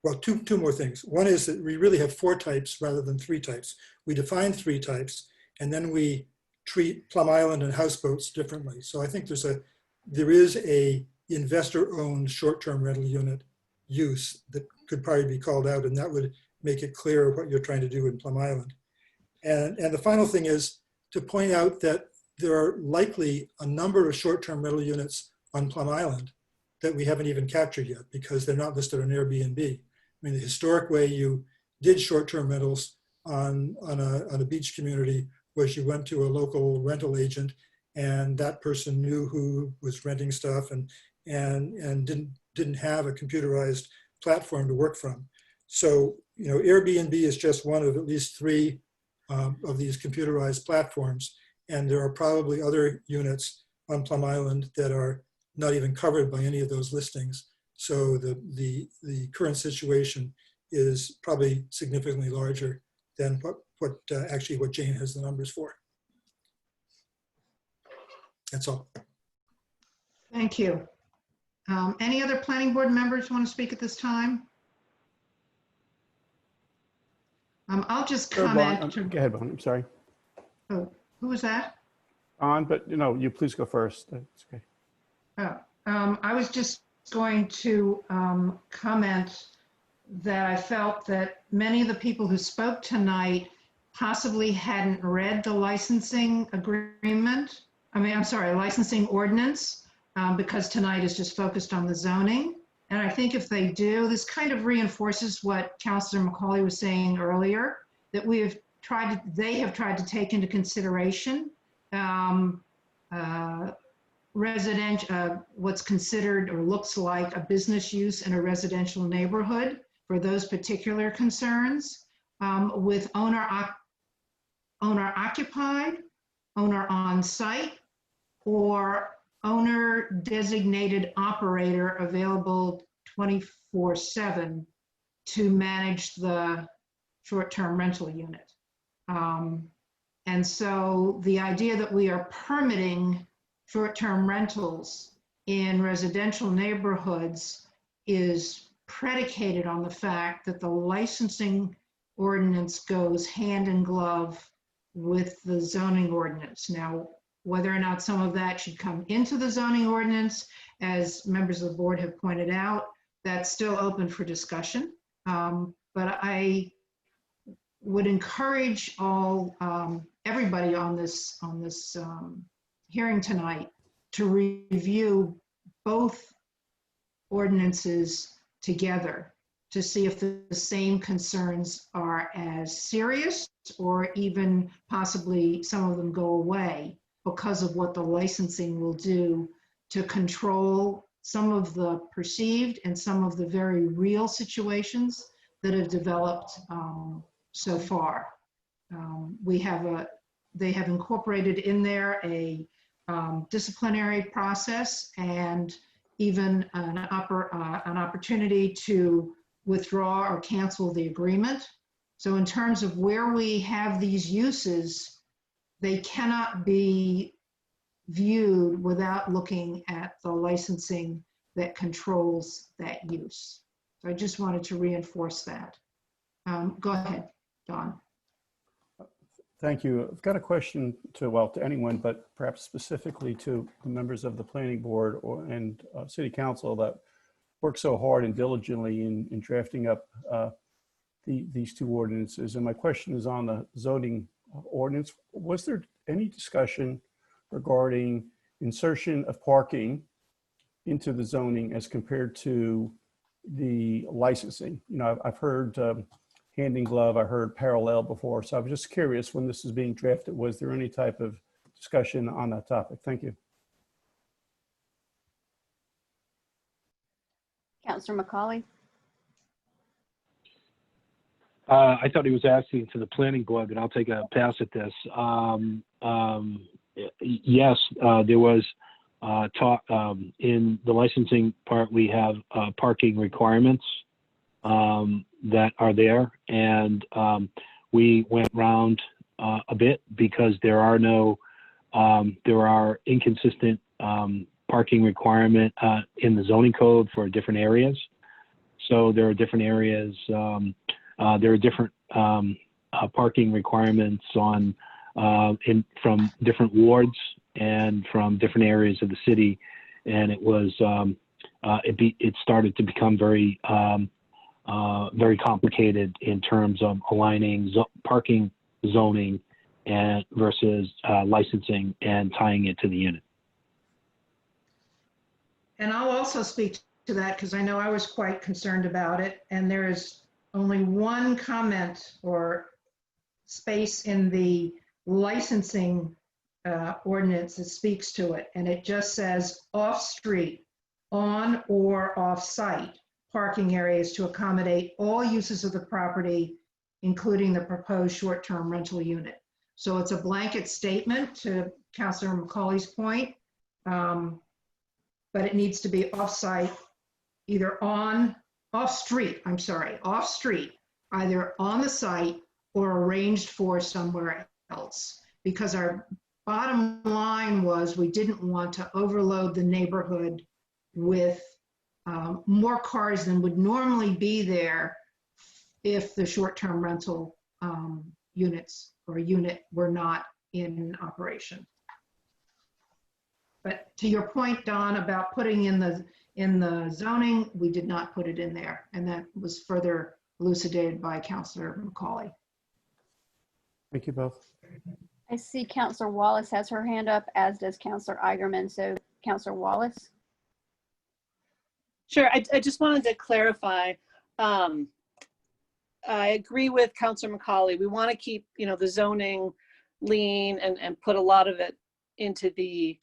well, two more things. One is that we really have 4 types rather than 3 types. We define 3 types, and then we treat Plum Island and houseboats differently. So I think there is a investor-owned short-term rental unit use that could probably be called out, and that would make it clear what you're trying to do in Plum Island. And the final thing is to point out that there are likely a number of short-term rental units on Plum Island that we haven't even captured yet because they're not listed on Airbnb. I mean, the historic way you did short-term rentals on a beach community was you went to a local rental agent and that person knew who was renting stuff and didn't have a computerized platform to work from. So, you know, Airbnb is just one of at least 3 of these computerized platforms. And there are probably other units on Plum Island that are not even covered by any of those listings. So the current situation is probably significantly larger than what Jane has the numbers for. That's all. Thank you. Any other planning board members want to speak at this time? I'll just comment. Go ahead, Bon, I'm sorry. Oh, who was that? But you please go first. That's okay. I was just going to comment that I felt that many of the people who spoke tonight possibly hadn't read the licensing agreement. Licensing ordinance, because tonight is just focused on the zoning. And I think if they do, this kind of reinforces what Councilor McCauley was saying earlier, that they have tried to take into consideration what's considered or looks like a business use in a residential neighborhood for those particular concerns, with owner occupied, owner on site, or owner designated operator available 24/7 to manage the short-term rental unit. And so the idea that we are permitting short-term rentals in residential neighborhoods is predicated on the fact that the licensing ordinance goes hand in glove with the zoning ordinance. Now, whether or not some of that should come into the zoning ordinance, as members of the board have pointed out, that's still open for discussion. But I would encourage everybody on this hearing tonight to review both ordinances together to see if the same concerns are as serious or even possibly some of them go away because of what the licensing will do to control some of the perceived and some of the very real situations that have developed so far. they have incorporated in there a disciplinary process and even an opportunity to withdraw or cancel the agreement. So in terms of where we have these uses, they cannot be viewed without looking at the licensing that controls that use. So I just wanted to reinforce that. Go ahead, Don. Thank you. I've got a question to, well, to anyone, but perhaps specifically to the members of the planning board and city council that work so hard and diligently in drafting up these two ordinances. And my question is on the zoning ordinance. Was there any discussion regarding insertion of parking into the zoning as compared to the licensing? You know, I've heard hand in glove, I heard parallel before. So I was just curious, when this is being drafted, was there any type of discussion on that topic? Thank you. Councillor McCauley. I thought he was asking to the planning board, but I'll take a pass at this. Yes, there was talk in the licensing part. We have parking requirements that are there, and we went round a bit because there are inconsistent parking requirement in the zoning code for different areas. So there are different areas. There are different parking requirements on from different wards and from different areas of the city, and it was it started to become very very complicated in terms of aligning parking zoning and versus licensing and tying it to the unit. And I'll also speak to that because I know I was quite concerned about it, and there is only one comment or space in the licensing ordinance that speaks to it, and it just says off-street, on or off-site parking areas to accommodate all uses of the property, including the proposed short-term rental unit. So it's a blanket statement, to Councilor McCauley's point, but it needs to be off-site, either off-street, either on the site or arranged for somewhere else. Because our bottom line was we didn't want to overload the neighborhood with more cars than would normally be there if the short-term rental units or unit were not in operation. But to your point, Don, about putting in the zoning, we did not put it in there, and that was further elucidated by Councilor McCauley. Thank you both. I see Councilor Wallace has her hand up, as does Councilor Eigenman. So Councilor Wallace. Sure, I just wanted to clarify. I agree with Councilor McCauley. We want to keep, the zoning lean and put a lot of it into the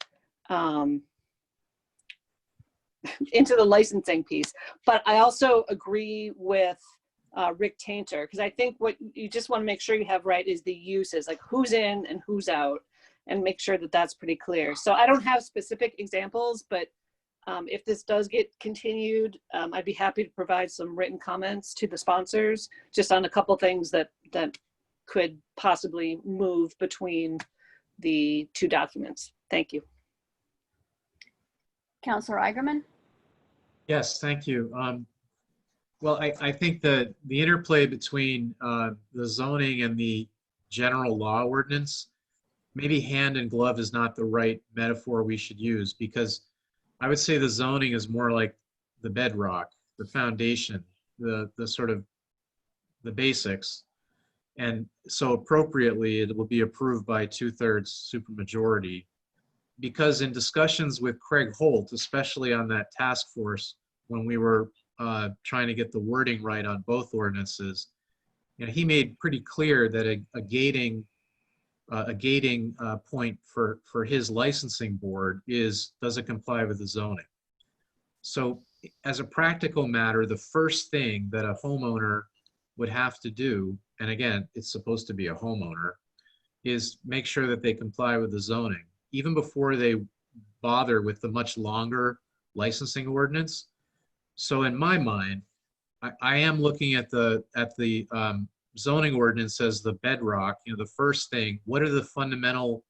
licensing piece. But I also agree with Rick Tainter, because I think what you just want to make sure you have right is the uses, like who's in and who's out, and make sure that that's pretty clear. So I don't have specific examples, but if this does get continued, I'd be happy to provide some written comments to the sponsors just on a couple things that could possibly move between the two documents. Thank you. Councilor Eigenman. Yes, thank you. Well, I think the interplay between the zoning and the general law ordinance, maybe hand in glove is not the right metaphor we should use, because I would say the zoning is more like the bedrock, the foundation, the sort of the basics. And so appropriately, it will be approved by 2/3 supermajority. Because in discussions with Craig Holt, especially on that task force, when we were trying to get the wording right on both ordinances, he made pretty clear that a gating point for his licensing board is, does it comply with the zoning? So as a practical matter, the first thing that a homeowner would have to do and again, it's supposed to be a homeowner, is make sure that they comply with the zoning, even before they bother with the much longer licensing ordinance. So in my mind, I am looking at the zoning ordinance as the bedrock. You know, the first thing, what are the fundamental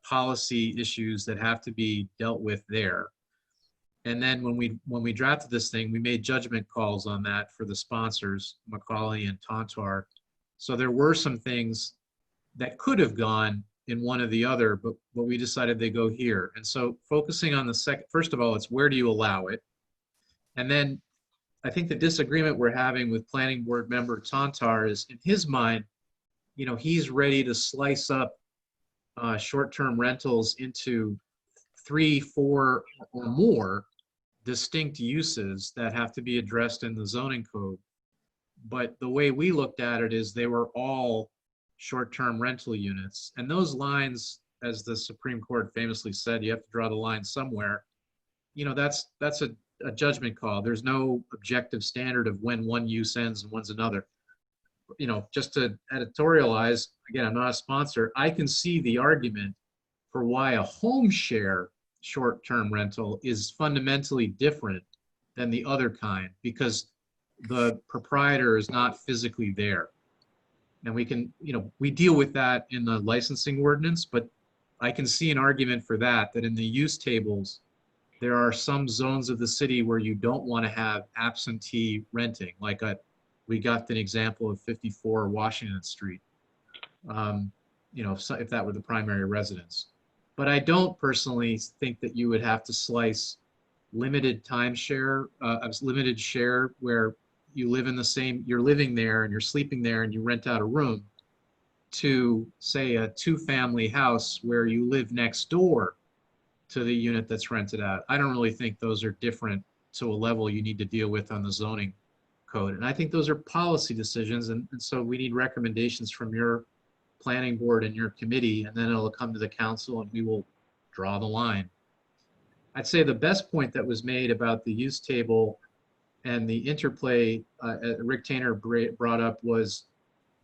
policy issues that have to be dealt with there? And then when we drafted this thing, we made judgment calls on that for the sponsors, Macaulay and Tontar. So there were some things that could have gone in one or the other, but we decided they go here. And so focusing on the second, first of all, it's where do you allow it? And then I think the disagreement we're having with planning board member Tontar is, in his mind, you know, he's ready to slice up short-term rentals into 3, 4, or more distinct uses that have to be addressed in the zoning code. But the way we looked at it is they were all short-term rental units. And those lines, as the Supreme Court famously said, you have to draw the line somewhere. You know, that's a judgment call. There's no objective standard of when one use ends and when's another. You know, just to editorialize, again, I'm not a sponsor, I can see the argument for why a home share short-term rental is fundamentally different than the other kind, because the proprietor is not physically there. And we can, you know, we deal with that in the licensing ordinance, but I can see an argument for that in the use tables, there are some zones of the city where you don't want to have absentee renting, like we got the example of 54 Washington Street, you know, if that were the primary residence. But I don't personally think that you would have to slice limited timeshare, limited share, where you live in the same, you're living there and you're sleeping there and you rent out a room, to say a 2-family house where you live next door to the unit that's rented out. I don't really think those are different to a level you need to deal with on the zoning code. And I think those are policy decisions. And so we need recommendations from your planning board and your committee, and then it'll come to the council and we will draw the line. I'd say the best point that was made about the use table and the interplay Rick Tainer brought up was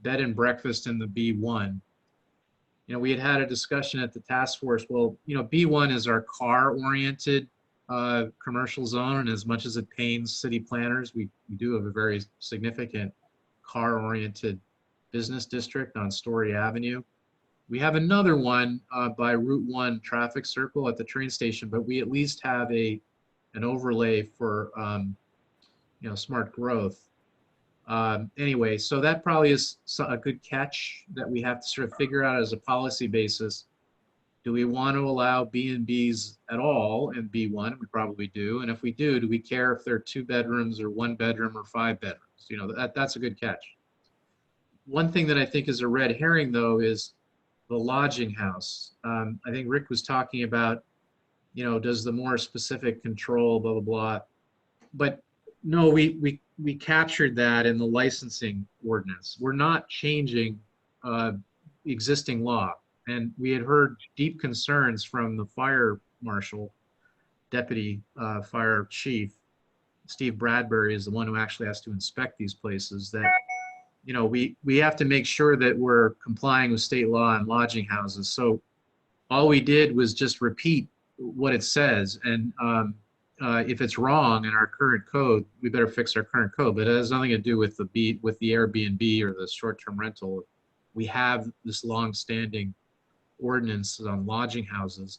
bed and breakfast in the B1. You know, we had a discussion at the task force. Well, you know, B1 is our car-oriented commercial zone, and as much as it pains city planners, we do have a very significant car-oriented business district on Story Avenue. We have another one by Route 1 traffic circle at the train station, but we at least have an overlay for you know, smart growth. Anyway, so that probably is a good catch that we have to sort of figure out as a policy basis. Do we want to allow B&Bs at all in B1? We probably do. And if we do we care if they're 2 bedrooms or 1 bedroom or 5 bedrooms? You know, that's a good catch. One thing that I think is a red herring, though, is the lodging house. I think Rick was talking about, you know, does the more specific control, blah, blah, blah. But no, we captured that in the licensing ordinance. We're not changing existing law. And we had heard deep concerns from the fire marshal, deputy fire chief. Steve Bradbury is the one who actually has to inspect these places, that, you know, we have to make sure that we're complying with state law on lodging houses. So all we did was just repeat what it says. And if it's wrong in our current code, we better fix our current code. But it has nothing to do with the Airbnb or the short-term rental. We have this long-standing ordinance on lodging houses,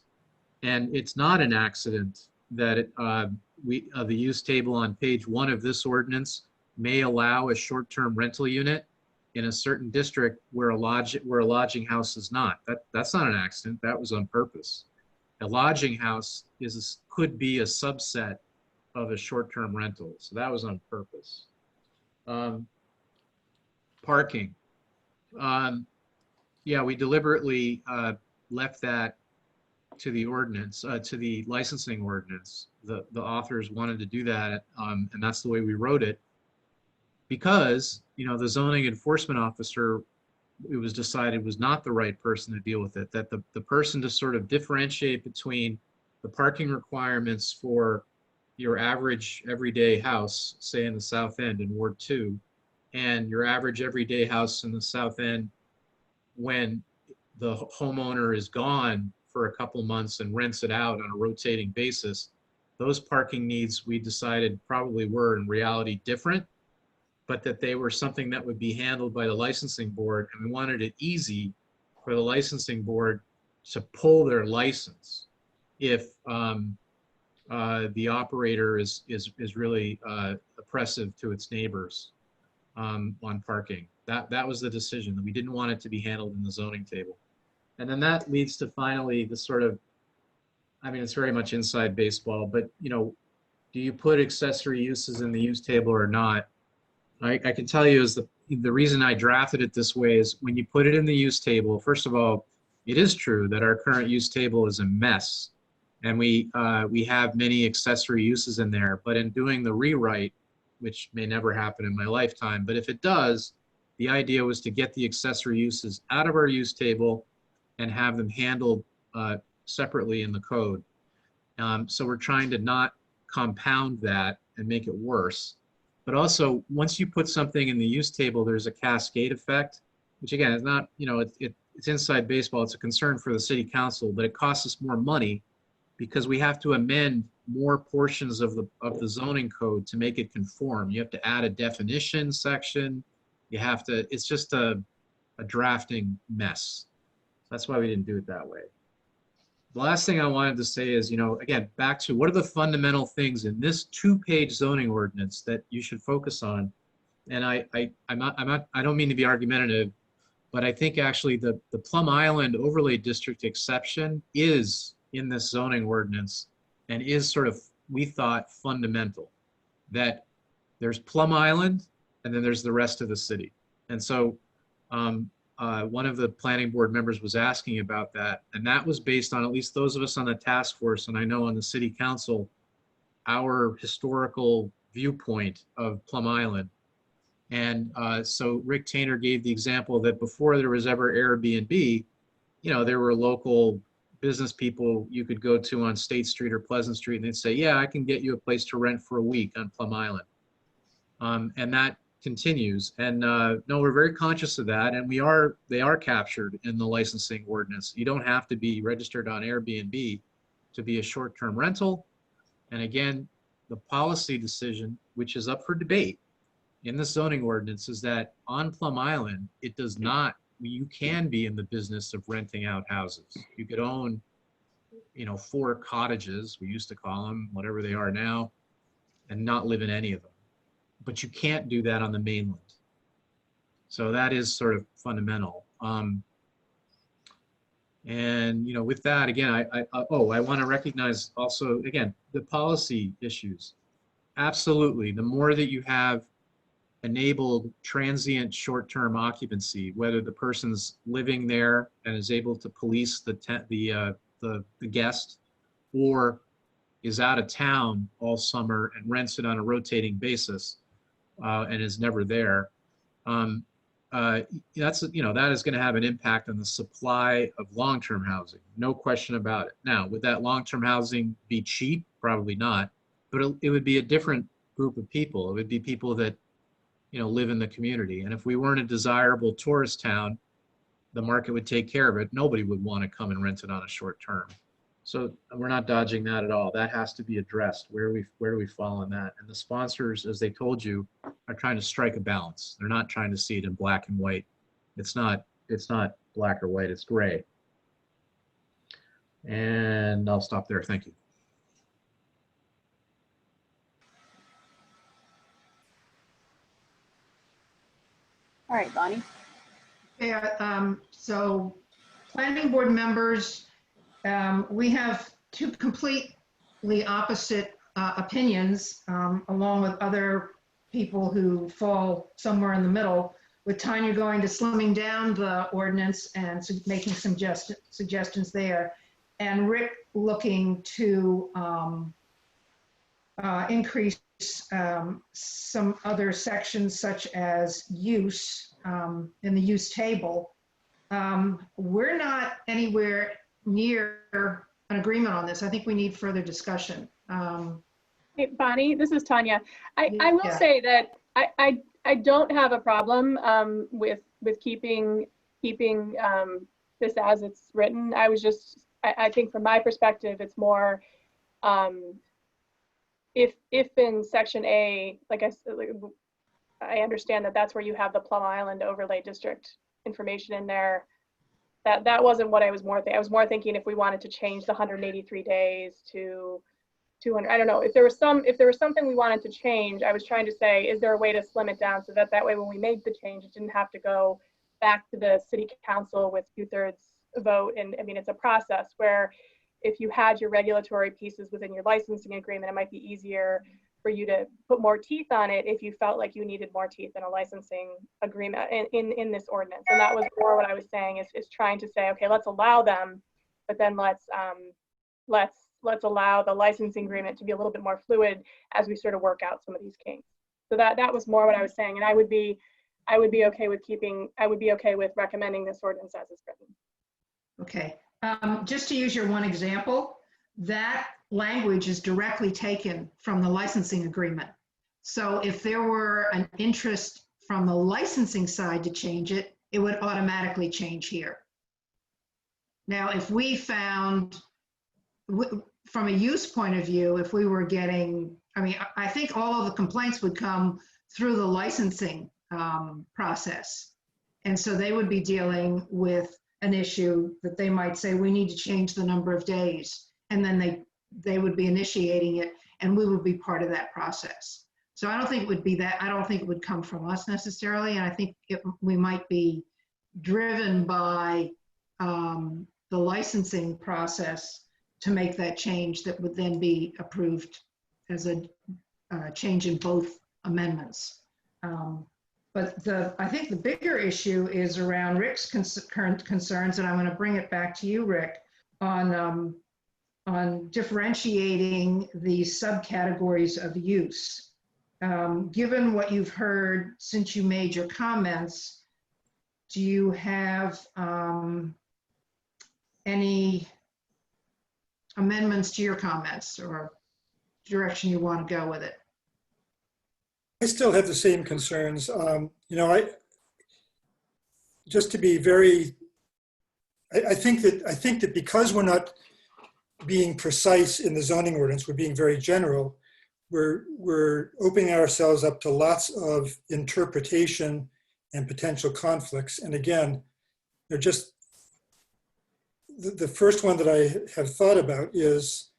and it's not an accident that the use table on page 1 of this ordinance may allow a short-term rental unit in a certain district where a lodging house is not. That's not an accident. That was on purpose. A lodging house could be a subset of a short-term rental, so that was on purpose. Parking. Yeah, we deliberately left that to the ordinance, to the licensing ordinance. The authors wanted to do that, and that's the way we wrote it, because, you know, the zoning enforcement officer, it was decided, was not the right person to deal with it, that the person to sort of differentiate between the parking requirements for your average everyday house, say in the South End in Ward 2, and your average everyday house in the South End, when the homeowner is gone for a couple months and rents it out on a rotating basis, those parking needs we decided probably were in reality different, but that they were something that would be handled by the licensing board, and we wanted it easy for the licensing board to pull their license if the operator is really oppressive to its neighbors on parking. That was the decision, that we didn't want it to be handled in the zoning table. And then that leads to finally the sort of, I mean, it's very much inside baseball, but you know, do you put accessory uses in the use table or not? I can tell you is the reason I drafted it this way is when you put it in the use table, first of all, it is true that our current use table is a mess, and we have many accessory uses in there. But in doing the rewrite, which may never happen in my lifetime, but if it does, the idea was to get the accessory uses out of our use table and have them handled separately in the code. So we're trying to not compound that and make it worse. But also, once you put something in the use table, there's a cascade effect, which again is not, you know, it's inside baseball. It's a concern for the city council, but it costs us more money because we have to amend more portions of the zoning code to make it conform. You have to add a definition section. You have to, it's just a drafting mess. That's why we didn't do it that way. The last thing I wanted to say is, you know, again, back to what are the fundamental things in this 2-page zoning ordinance that you should focus on? And I don't mean to be argumentative, but I think actually the Plum Island overlay district exception is in this zoning ordinance and is sort of, we thought, fundamental. That there's Plum Island and then there's the rest of the city. And so one of the planning board members was asking about that, and that was based on, at least those of us on the task force, and I know on the city council, our historical viewpoint of Plum Island. And so Rick Tainer gave the example that before there was ever Airbnb, you know, there were local business people you could go to on State Street or Pleasant Street, and they'd say, yeah, I can get you a place to rent for a week on Plum Island. And that continues. And no, we're very conscious of that, and they are captured in the licensing ordinance. You don't have to be registered on Airbnb to be a short-term rental. And again, the policy decision, which is up for debate in the zoning ordinance, is that on Plum Island, it does not, you can be in the business of renting out houses. You could own, you know, 4 cottages, we used to call them, whatever they are now, and not live in any of them. But you can't do that on the mainland. So that is sort of fundamental. And, you know, with that, again, I want to recognize also, again, the policy issues. Absolutely. The more that you have enabled transient short-term occupancy, whether the person's living there and is able to police the guest, or is out of town all summer and rents it on a rotating basis and is never there, that's, you know, that is going to have an impact on the supply of long-term housing. No question about it. Now, would that long-term housing be cheap? Probably not, but it would be a different group of people. It would be people that, you know, live in the community. And if we weren't a desirable tourist town, the market would take care of it. Nobody would want to come and rent it on a short term. So we're not dodging that at all. That has to be addressed. Where do we fall on that? And the sponsors, as they told you, are trying to strike a balance. They're not trying to see it in black and white. It's not black or white, it's gray. And I'll stop there. Thank you. All right, Bonnie. Yeah, so planning board members, we have 2 completely opposite opinions, along with other people who fall somewhere in the middle, with Tanya going to slimming down the ordinance and making some suggestions there, and Rick looking to increase some other sections such as use in the use table. We're not anywhere near an agreement on this. I think we need further discussion. Hey, Bonnie, this is Tanya. I will say that I don't have a problem with keeping this as it's written. I was just, I think from my perspective, it's more if in section A, like I understand that that's where you have the Plum Island overlay district information in there. That wasn't what I was more thinking. I was more thinking if we wanted to change the 183 days to 200, I don't know. If there was something we wanted to change, I was trying to say, is there a way to slim it down so that way when we made the change, it didn't have to go back to the city council with 2/3 vote. And I mean, it's a process where if you had your regulatory pieces within your licensing agreement, it might be easier for you to put more teeth on it if you felt like you needed more teeth in a licensing agreement in this ordinance. And that was more what I was saying is trying to say, okay, let's allow them, but then let's allow the licensing agreement to be a little bit more fluid as we sort of work out some of these kinks. So that was more what I was saying. And I would be okay with recommending this ordinance as it's written. Okay, just to use your one example, that language is directly taken from the licensing agreement. So if there were an interest from the licensing side to change it, it would automatically change here. Now, if we found, from a use point of view, if we were getting, I mean, I think all of the complaints would come through the licensing process. And so they would be dealing with an issue that they might say, we need to change the number of days. And then they would be initiating it and we would be part of that process. So I don't think it would be that, I don't think it would come from us necessarily. And I think we might be driven by the licensing process to make that change that would then be approved as a change in both amendments. But I think the bigger issue is around Rick's current concerns, and I'm going to bring it back to you, Rick, on differentiating the subcategories of use. Given what you've heard since you made your comments, do you have any amendments to your comments or direction you want to go with it? I still have the same concerns. Just to be very, I think that because we're not being precise in the zoning ordinance, we're being very general. We're opening ourselves up to lots of interpretation and potential conflicts. And again, they're just the first one that I have thought about is,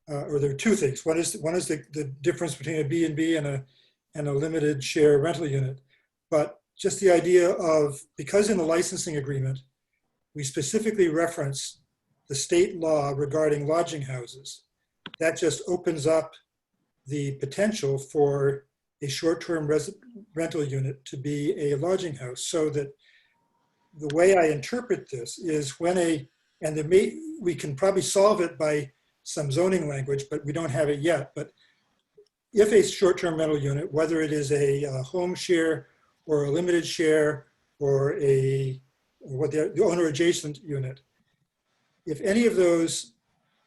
or there are two things. One is the difference between a B&B and a limited share rental unit. But just the idea of, because in the licensing agreement, we specifically reference the state law regarding lodging houses, that just opens up the potential for a short-term rental unit to be a lodging house. So that the way I interpret this is we can probably solve it by some zoning language, but we don't have it yet. But if a short-term rental unit, whether it is a home share or a limited share or the owner adjacent unit, if any of those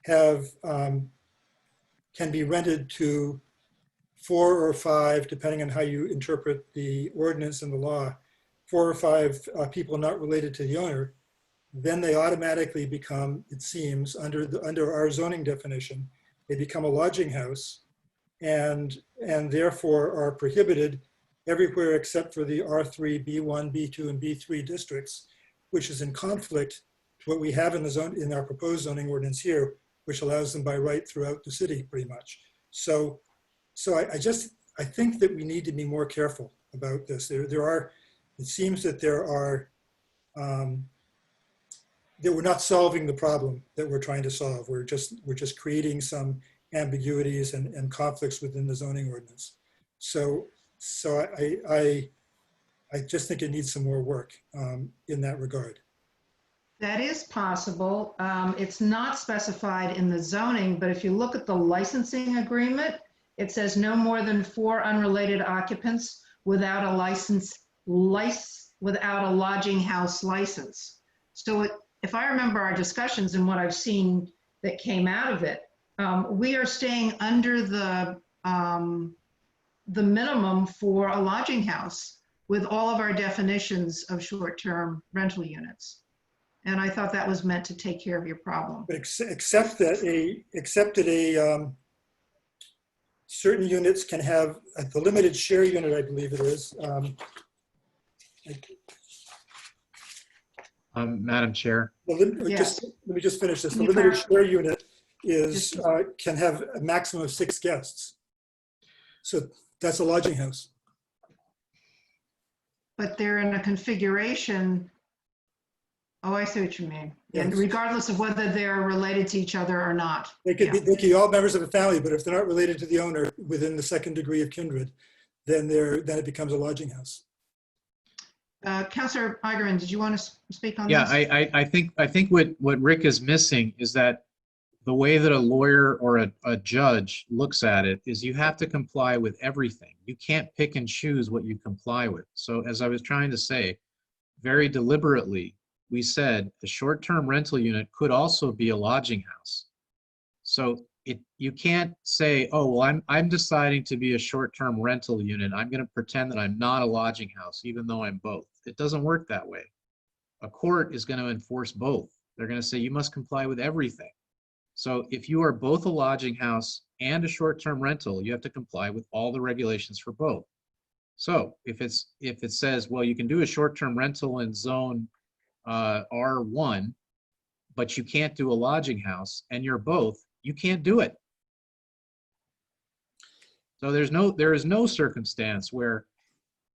can be rented to 4 or 5, depending on how you interpret the ordinance and the law, 4 or 5 people not related to the owner, then they automatically become, it seems, under our zoning definition, they become a lodging house and therefore are prohibited everywhere except for the R3, B1, B2, and B3 districts, which is in conflict to what we have in our proposed zoning ordinance here, which allows them by right throughout the city pretty much. So I think that we need to be more careful about this. It seems that that we're not solving the problem that we're trying to solve. We're just creating some ambiguities and conflicts within the zoning ordinance. So I just think it needs some more work in that regard. That is possible. It's not specified in the zoning, but if you look at the licensing agreement, it says no more than 4 unrelated occupants without without a lodging house license. So if I remember our discussions and what I've seen that came out of it, we are staying under the the minimum for a lodging house with all of our definitions of short-term rental units. And I thought that was meant to take care of your problem. Except that certain units can have, the limited share unit, I believe it is. Madam Chair. Yes. Let me just finish this. The You limited first. share unit is, can have a maximum of 6 guests. So that's a lodging house. But they're in a configuration. Oh, I see what you mean. And Yes. regardless of whether they're related to each other or not. They could be all members of a family, but if they're not related to the owner within the second degree of kindred, then it becomes a lodging house. Councilor Igerman, did you want to speak on Yeah, this? I think what Rick is missing is that the way that a lawyer or a judge looks at it is you have to comply with everything. You can't pick and choose what you comply with. So as I was trying to say, very deliberately, we said the short-term rental unit could also be a lodging house. So you can't say, oh, well, I'm deciding to be a short-term rental unit. I'm going to pretend that I'm not a lodging house, even though I'm both. It doesn't work that way. A court is going to enforce both. They're going to say you must comply with everything. So if you are both a lodging house and a short-term rental, you have to comply with all the regulations for both. So if it says, well, you can do a short-term rental in zone R1, but you can't do a lodging house, and you're both, you can't do it. So there is no circumstance where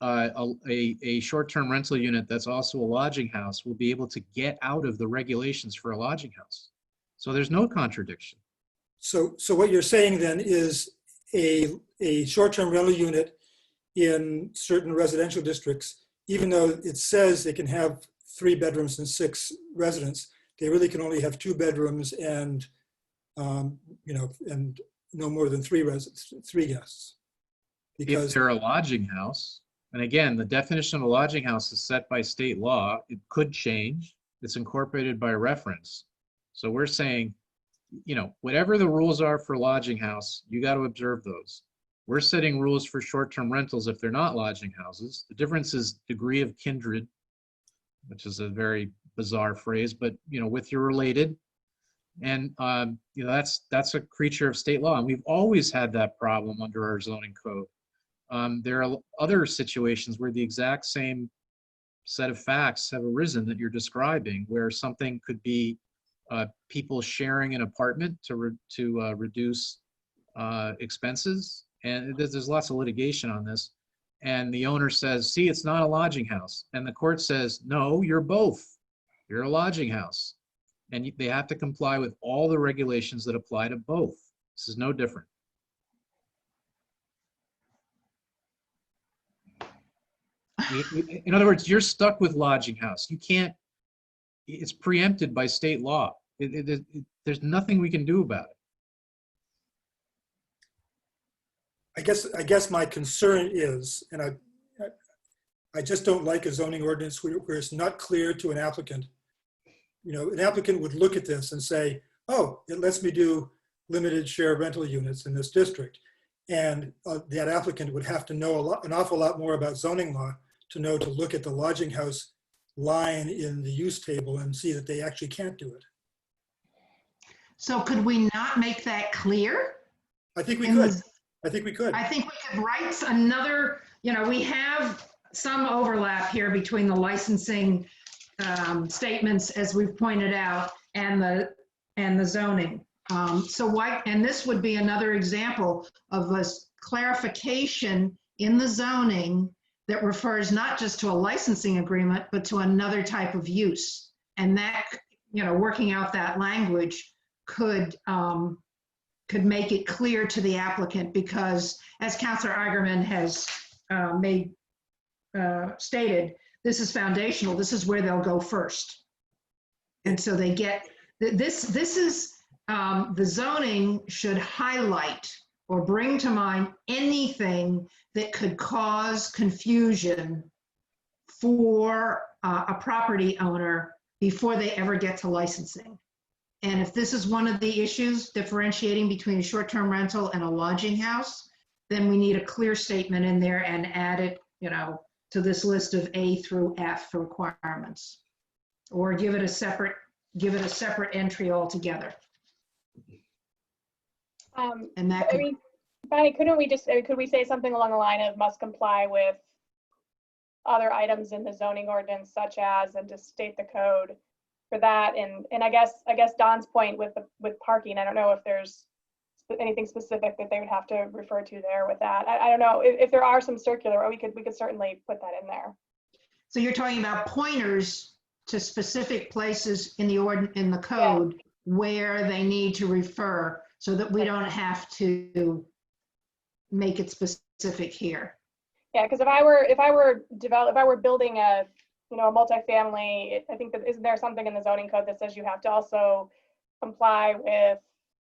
a short-term rental unit that's also a lodging house will be able to get out of the regulations for a lodging house. So there's no contradiction. So what you're saying then is a short-term rental unit in certain residential districts, even though it says they can have 3 bedrooms and 6 residents, they really can only have 2 bedrooms and and no more than 3 guests. Because if they're a lodging house, and again, the definition of a lodging house is set by state law. It could change. It's incorporated by reference. So we're saying, whatever the rules are for lodging house, you got to observe those. We're setting rules for short-term rentals if they're not lodging houses. The difference is degree of kindred, which is a very bizarre phrase, but with your related. And that's a creature of state law. And we've always had that problem under our zoning code. There are other situations where the exact same set of facts have arisen that you're describing, where something could be people sharing an apartment to reduce expenses. And there's lots of litigation on this. And the owner says, see, it's not a lodging house. And the court says, no, you're both. You're a lodging house. And they have to comply with all the regulations that apply to both. This is no different. In other words, you're stuck with lodging house. You can't, it's preempted by state law. There's nothing we can do about it. I guess my concern is, and I just don't like a zoning ordinance where it's not clear to an applicant. An applicant would look at this and say, oh, it lets me do limited share rental units in this district. And that applicant would have to know an awful lot more about zoning law to look at the lodging house line in the use table and see that they actually can't do it. So could we not make that clear? I think we could. I think we could. I think we could write another, we have some overlap here between the licensing statements, as we've pointed out, and the zoning. And this would be another example of a clarification in the zoning that refers not just to a licensing agreement, but to another type of use. And that, working out that language could make it clear to the applicant, because as Councilor Igerman has stated, this is foundational. This is where they'll go first. And so they get, this is, the zoning should highlight or bring to mind anything that could cause confusion for a property owner before they ever get to licensing. And if this is one of the issues differentiating between a short-term rental and a lodging house, then we need a clear statement in there and add it, to this list of A through F requirements. Or give it a separate entry altogether. And that could, Bonnie, could we say something along the line of must comply with other items in the zoning ordinance, such as, and just state the code for that? And I guess Don's point with parking, I don't know if there's anything specific that they would have to refer to there with that. I don't know if there are some circular, we could certainly put that in there. so you're talking about pointers to specific places in the code where they need to refer, so that we don't have to make it specific here. Yeah, because if I were building a multifamily, I think that isn't there something in the zoning code that says you have to also comply with,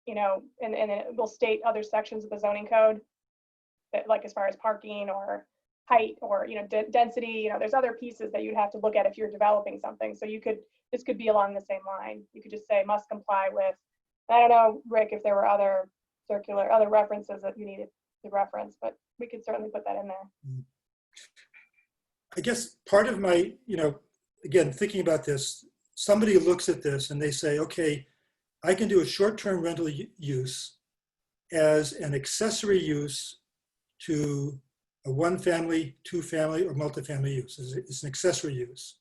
and it will state other sections of the zoning code, that, like as far as parking or height or density, there's other pieces that you'd have to look at if you're developing something. So this could be along the same line. You could just say must comply with. I don't know, Rick, if there were other references that you needed to reference, but we could certainly put that in there. I guess part of my, again, thinking about this, somebody looks at this and they say, okay, I can do a short-term rental use as an accessory use to a one-family, two-family, or multifamily use. It's an accessory use.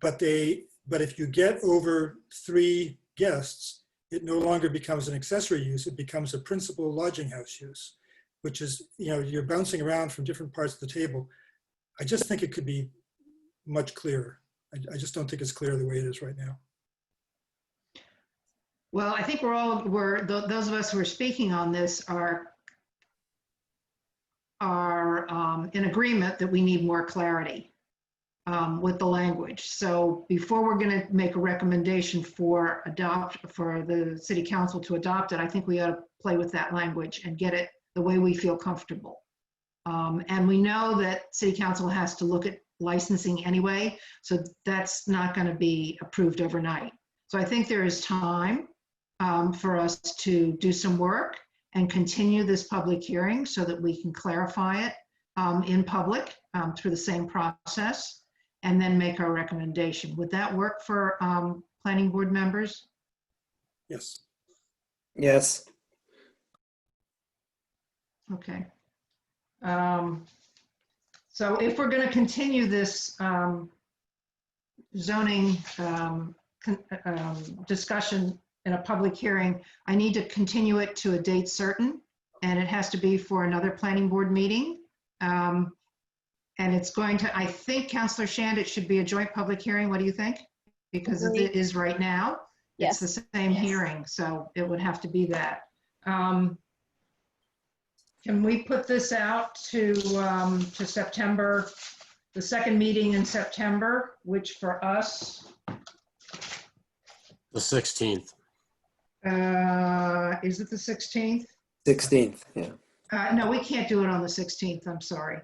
But if you get over 3 guests, it no longer becomes an accessory use, it becomes a principal lodging house use, which is, you're bouncing around from different parts of the table. I just think it could be much clearer. I just don't think it's clear the way it is right now. Well, I think those of us who are speaking on this are in agreement that we need more clarity with the language. So before we're going to make a recommendation for the city council to adopt it, I think we ought to play with that language and get it the way we feel comfortable. And we know that city council has to look at licensing anyway, so that's not going to be approved overnight. So I think there is time for us to do some work and continue this public hearing so that we can clarify it in public through the same process, and then make our recommendation. Would that work for planning board members? Yes. Yes. Okay. So if we're going to continue this zoning discussion in a public hearing, I need to continue it to a date certain, and it has to be for another planning board meeting. And it's going to, I think, Councillor Shand, it should be a joint public hearing. What do you think? Because it is right now. Yes. It's the same hearing, so it would have to be that. Can we put this out to September, the second meeting in September, which for us, The 16th. is it the 16th? 16th, yeah. No, we can't do it on the 16th, I'm sorry.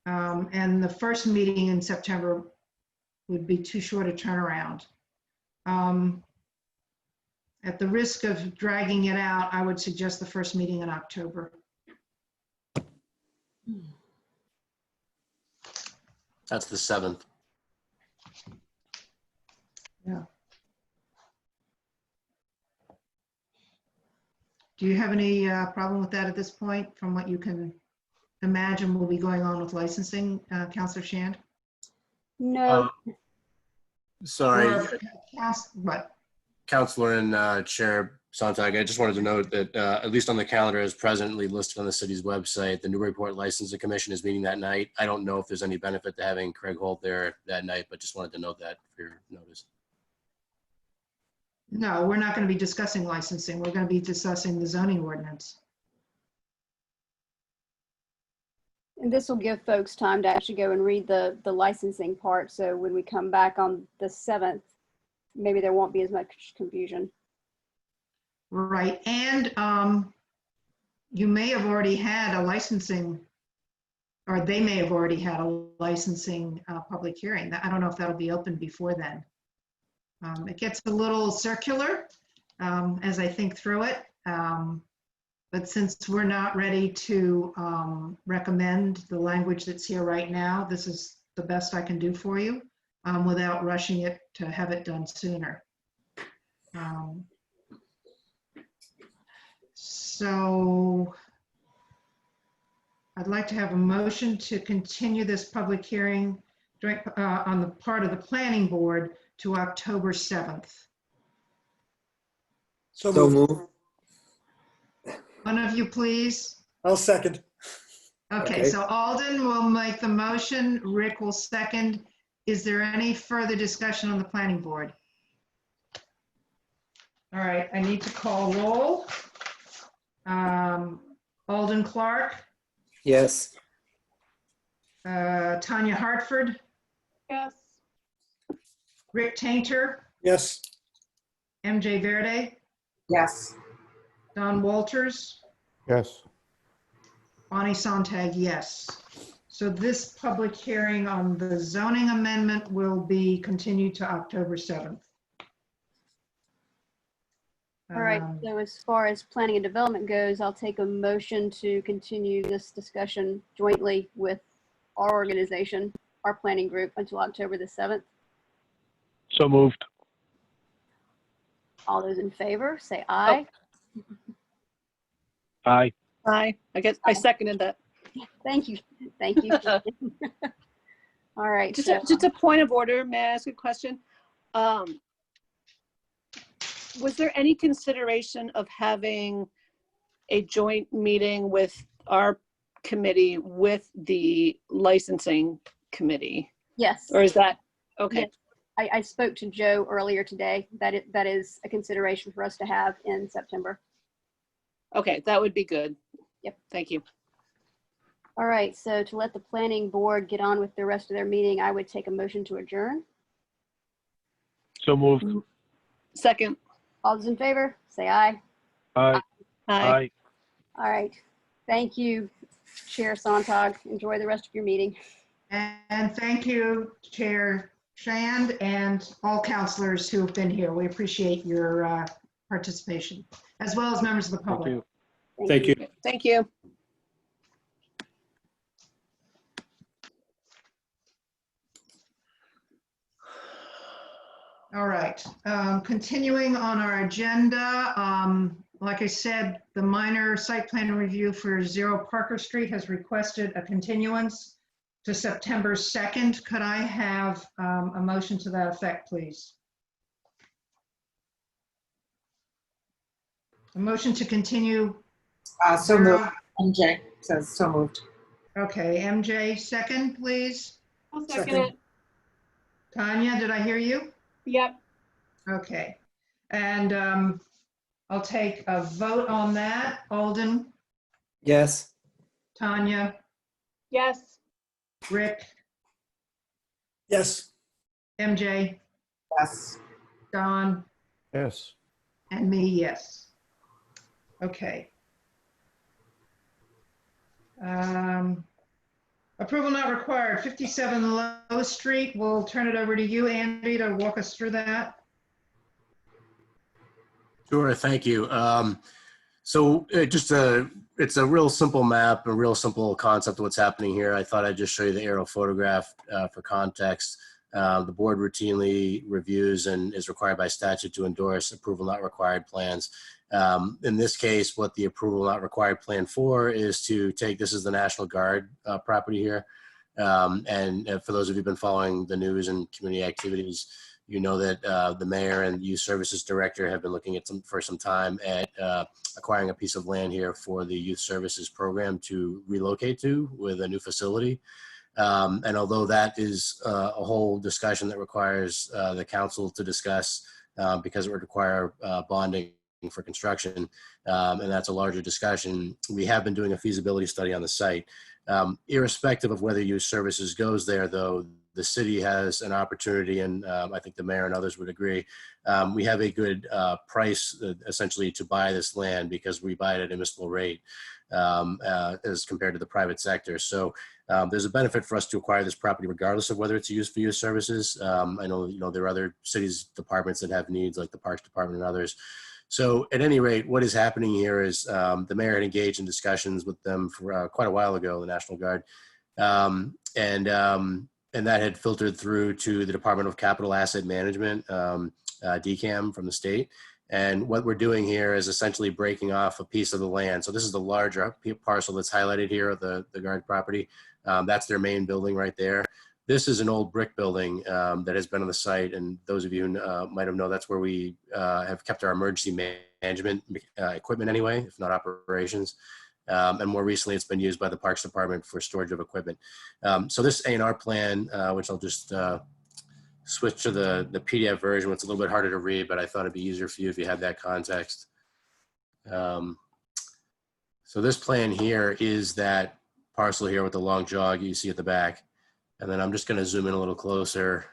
And the first meeting in September would be too short a turnaround. At the risk of dragging it out, I would suggest the first meeting in October. That's the 7th. Yeah. Do you have any problem with that at this point, from what you can imagine will be going on with licensing, Councillor Shand? No. Sorry, What? Councilor and Chair Sontag, I just wanted to note that at least on the calendar as presently listed on the city's website, the Newburyport Licensing Commission is meeting that night. I don't know if there's any benefit to having Craig Holt there that night, but just wanted to note that for your notice. No, we're not going to be discussing licensing. We're going to be discussing the zoning ordinance. And this will give folks time to actually go and read the licensing part. So when we come back on the 7th, maybe there won't be as much confusion. Right. And you may have already had a licensing, or they may have already had a licensing public hearing. I don't know if that'll be open before then. It gets a little circular as I think through it. But But since we're not ready to recommend the language that's here right now, this is the best I can do for you without rushing it to have it done sooner. So I'd like to have a motion to continue this public hearing on the part of the planning board to October 7th. So moved. One of you, please. I'll second. Okay, Okay. so Alden will make the motion, Rick will second. Is there any further discussion on the planning board? All right, I need to call roll. Alden Clark, Yes. Tanya Hartford, Yes. Rick Tainter, Yes. MJ Verde, Yes. Don Walters, Yes. Bonnie Sontag, yes. So this public hearing on the zoning amendment will be continued to October 7th. All right, Um, so as far as planning and development goes, I'll take a motion to continue this discussion jointly with our organization, our planning group, until October the 7th. So moved. All those in favor, say aye. Aye. Aye. I seconded that. Thank you, thank you. All right, Just a point of order, may I ask a question? Was there any consideration of having a joint meeting with our committee with the licensing committee? yes. Or is that, okay, Yes. I spoke to Joe earlier today. That is a consideration for us to have in September. okay, that would be good. Yep. Thank you. All right, so to let the planning board get on with the rest of their meeting, I would take a motion to adjourn. So moved. Second. All those in favor, say aye. Aye. Aye. Aye. All right, thank you, Chair Sontag. Enjoy the rest of your meeting. And thank you, Chair Shand, and all counselors who have been here. We appreciate your participation, as well as members of the Thank public. you. Thank you. Thank you. All right, continuing on our agenda, like I said, the minor site plan review for 0 Parker Street has requested a continuance to September 2nd. Could I have a motion to that effect, please? A motion to continue. So moved. MJ says so moved. Okay, MJ, second, please. I'll second it. Tanya, did I hear you? Yep. Okay, and I'll take a vote on that. Alden, Yes. Tanya, Yes. Rick, Yes. MJ, Yes. Don, Yes. and me, yes. Okay. Approval not required, 57 Low Street. We'll turn it over to you, Andy, to walk us through that. Sure, thank you. So it's a real simple map, a real simple concept of what's happening here. I thought I'd just show you the aerial photograph for context. The board routinely reviews and is required by statute to endorse approval not required plans. In this case, what the approval not required plan for is to take, this is the National Guard property here. And for those of you who've been following the news and community activities, you know that the mayor and youth services director have been looking at for some time at acquiring a piece of land here for the youth services program to relocate to with a new facility. And although that is a whole discussion that requires the council to discuss because it would require bonding for construction, and that's a larger discussion, we have been doing a feasibility study on the site. Irrespective of whether youth services goes there, though, the city has an opportunity, and I think the mayor and others would agree. We have a good price essentially to buy this land because we buy it at a municipal rate as compared to the private sector. So there's a benefit for us to acquire this property regardless of whether it's used for youth services. I know, there are other cities departments that have needs like the Parks Department and others. So at any rate, what is happening here is the mayor had engaged in discussions with them for quite a while ago, the National Guard, and that had filtered through to the Department of Capital Asset Management, DCAM from the state. And what we're doing here is essentially breaking off a piece of the land. So this is the larger parcel that's highlighted here, the Guard property. That's their main building right there. This is an old brick building that has been on the site, and those of you who might have known, that's where we have kept our emergency management equipment anyway, if not operations. And more recently, it's been used by the Parks Department for storage of equipment. So this A&R plan, which I'll just switch to the PDF version, it's a little bit harder to read, but I thought it'd be easier for you if you had that context. So this plan here is that parcel here with the long jog you see at the back. And then I'm just going to zoom in a little closer.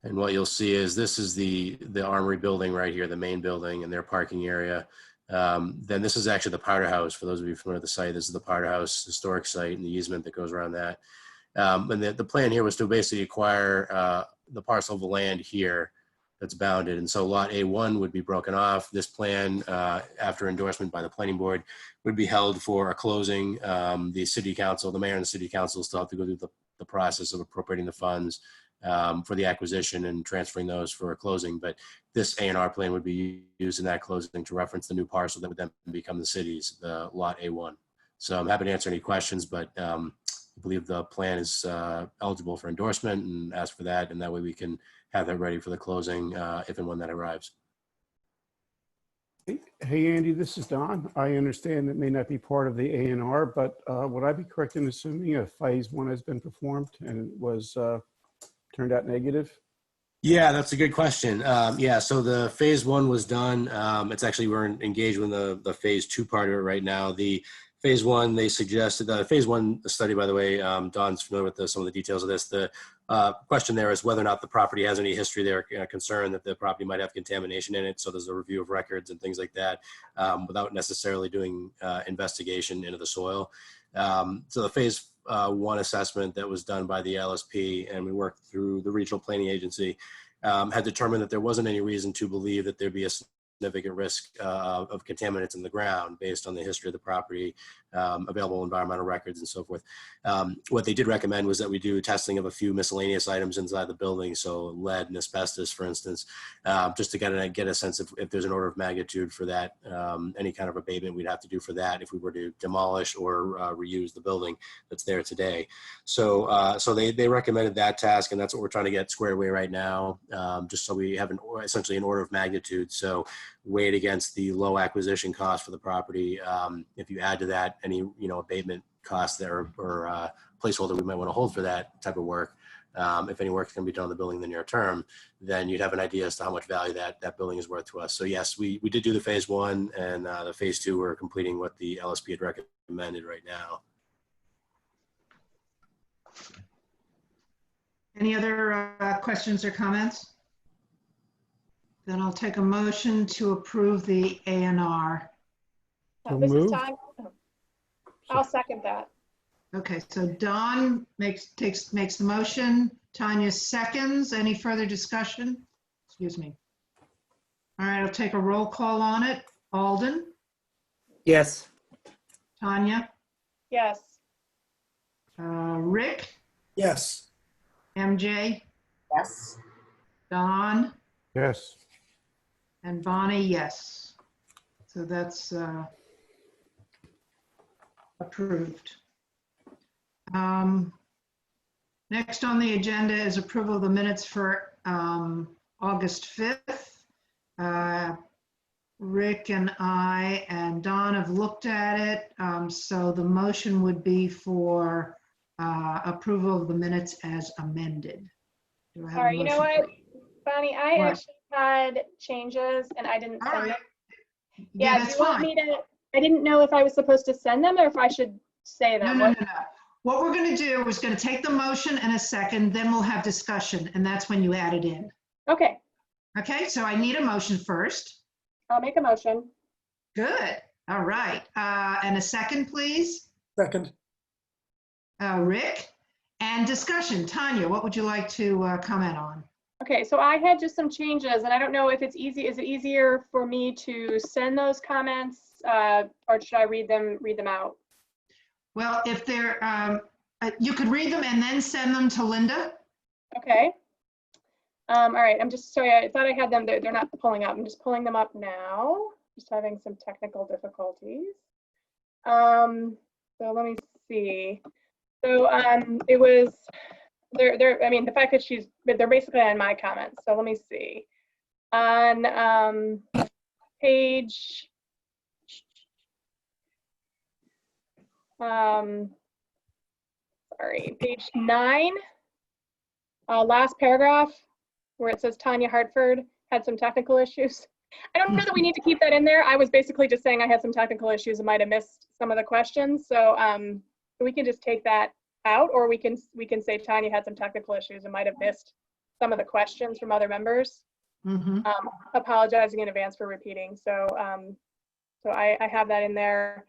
And what you'll see is this is the Armory building right here, the main building and their parking area. Then this is actually the Powder House. For those of you familiar with the site, this is the Powder House historic site and the easement that goes around that. And the plan here was to basically acquire the parcel of the land here that's bounded. And so lot A1 would be broken off. This plan, after endorsement by the planning board, would be held for a closing. The city council, the mayor and the city council still have to go through the process of appropriating the funds for the acquisition and transferring those for a closing. But this A&R plan would be used in that closing to reference the new parcel that would then become the city's, the lot A1. So I'm happy to answer any questions, but I believe the plan is eligible for endorsement and ask for that. And that way we can have that ready for the closing if and when that arrives. Hey, Andy, this is Don. I understand it may not be part of the A&R, but would I be correct in assuming a phase 1 has been performed and it was turned out negative? Yeah, that's a good question. Yeah, so the phase 1 was done. It's actually, we're engaged with the phase 2 part of it right now. The phase 1, they suggested, phase 1 study, by the way, Don's familiar with some of the details of this. The question there is whether or not the property has any history. They're concerned that the property might have contamination in it. So there's a review of records and things like that without necessarily doing investigation into the soil. So the phase 1 assessment that was done by the LSP, and we worked through the regional planning agency, had determined that there wasn't any reason to believe that there'd be a significant risk of contaminants in the ground based on the history of the property, available environmental records and so forth. What they did recommend was that we do testing of a few miscellaneous items inside the building, so lead and asbestos, for instance, just to get a sense of if there's an order of magnitude for that, any kind of abatement we'd have to do for that if we were to demolish or reuse the building that's there today. So they recommended that task, and that's what we're trying to get squared away right now, just so we have essentially an order of magnitude. So weighed against the low acquisition cost for the property. If you add to that any abatement costs there or placeholder we might want to hold for that type of work, if any work can be done on the building in the near term, then you'd have an idea as to how much value that building is worth to us. So yes, we did do the phase 1, and the phase 2 we're completing what the LSP had recommended right now. Any other questions or comments? Then I'll take a motion to approve the A&R. This is Tom. I'll second that. Okay, so Don makes the motion. Tanya seconds. Any further discussion? Excuse me. All right, I'll take a roll call on it. Alden? Yes. Tanya? Yes. Rick? Yes. MJ? Yes. Don? Yes. And Bonnie, yes. So that's approved. Next on the agenda is approval of the minutes for August 5th. Rick and I and Don have looked at it. So the motion would be for approval of the minutes as amended. Do I have a Sorry, you know motion? what, Bonnie, I What? actually had changes and I didn't send them. Yeah, Yeah, that's do you want fine. me to, I didn't know if I was supposed to send them or if I should say them. No. What we're going to do is going to take the motion and a second, then we'll have discussion, and that's when you add it in. Okay, Okay, so I need a motion first. I'll make a motion. Good. All right. And a second, please. Second. Rick. And discussion. Tanya, what would you like to comment on? Okay, so I had just some changes, and I don't know if it's easy. Is it easier for me to send those comments, or should I read them out? Well, if they're, you could read them and then send them to Linda. Okay. All right, I'm just sorry, I thought I had them. They're not pulling up. I'm just pulling them up now. Just having some technical difficulties. So let me see. So it was, I mean, the fact that they're basically on my comments. So let me see. On page, page 9, last paragraph, where it says Tanya Hartford had some technical issues. I don't know that we need to keep that in there. I was basically just saying I had some technical issues and might have missed some of the questions. So we can just take that out, or we can say Tanya had some technical issues and might have missed some of the questions from other members. Apologizing in advance for repeating. So so I have that in there.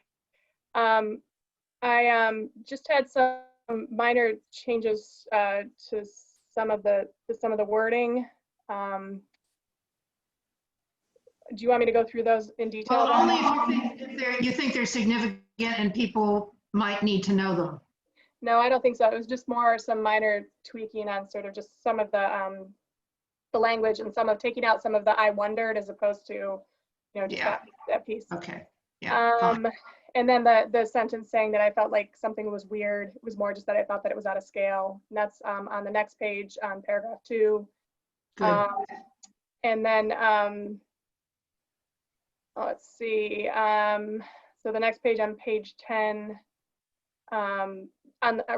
I just had some minor changes to some of the wording. Do you want me to go through those in detail? Well, only if you think they're significant and people might need to know them. No, I don't think so. It was just more some minor tweaking on sort of just some of the language and some of taking out some of the I wondered as opposed to, you know, just that piece. Okay. Yeah. And then the sentence saying that I felt like something was weird, it was more just that I thought that it was out of scale. And that's on the next page on paragraph 2. Good. And then let's see. So the next page on page 10,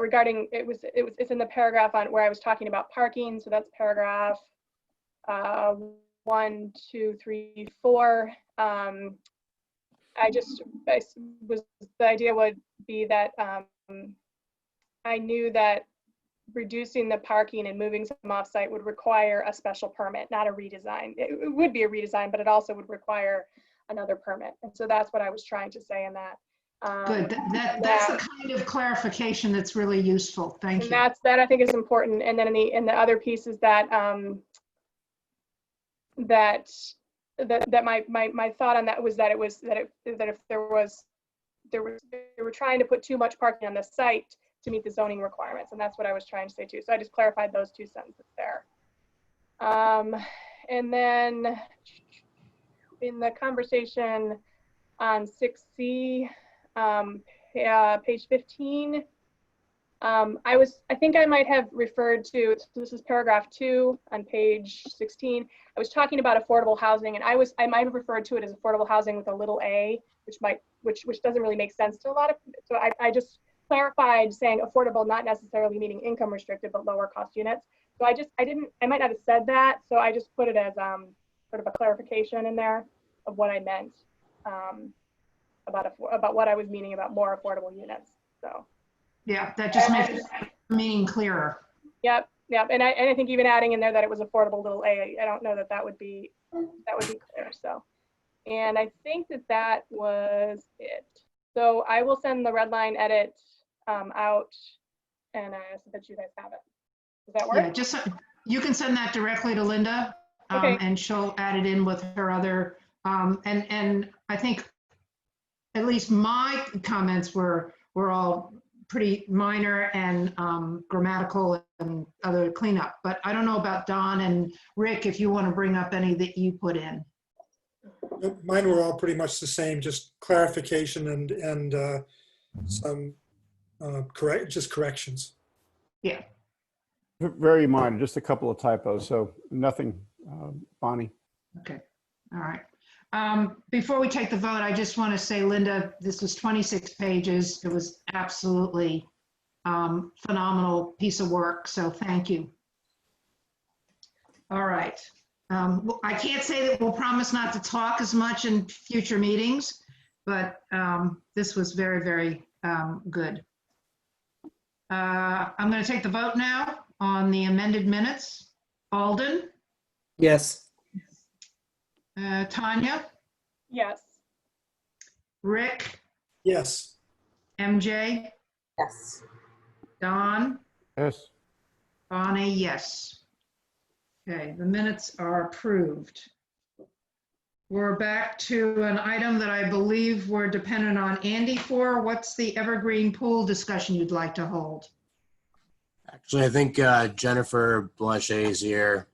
regarding it's in the paragraph on where I was talking about parking. So that's paragraph 1, 2, 3, 4. The idea would be that I knew that reducing the parking and moving some offsite would require a special permit, not a redesign. It would be a redesign, but it also would require another permit. And so that's what I was trying to say in that. Good. That's the kind of clarification that's really useful. Thank you. That I think is important. And then in the other pieces that my thought on that was that if they were trying to put too much parking on the site to meet the zoning requirements, and that's what I was trying to say too. So I just clarified those 2 sentences there. And then in the conversation on 6C, page 15, I think I might have referred to, so this is paragraph 2 on page 16. I was talking about affordable housing, and I might have referred to it as affordable housing with a little a, which doesn't really make sense to a lot of, so I just clarified saying affordable, not necessarily meaning income restricted, but lower cost units. So I might not have said that, so I just put it as sort of a clarification in there of what I meant about what I was meaning about more affordable units. So yeah, that just makes the meaning clearer. Yep. And I think even adding in there that it was affordable little a, I don't know that would be clear. So, and I think that was it. So I will send the red line edit out, and so that you guys have it. Does that work? Yeah, just you can send that directly to Linda, okay. And she'll add it in with her other. And I think at least my comments were all pretty minor and grammatical and other cleanup. But I don't know about Don and Rick, if you want to bring up any that you put in. Mine were all pretty much the same, just clarification and some corrections. Yeah. Very minor, just a couple of typos, so nothing, Bonnie. Okay, all right. Before we take the vote, I just want to say, Linda, this was 26 pages. It was absolutely phenomenal piece of work, so thank you. All right. I can't say that we'll promise not to talk as much in future meetings, but this was very, very good. I'm going to take the vote now on the amended minutes. Alden, Yes. Tanya, Yes. Rick, Yes. MJ, Yes. Don, Yes. Bonnie, yes. Okay, the minutes are approved. We're back to an item that I believe we're dependent on Andy for. What's the evergreen pool discussion you'd like to hold? Actually, I think Jennifer Blanchet is here.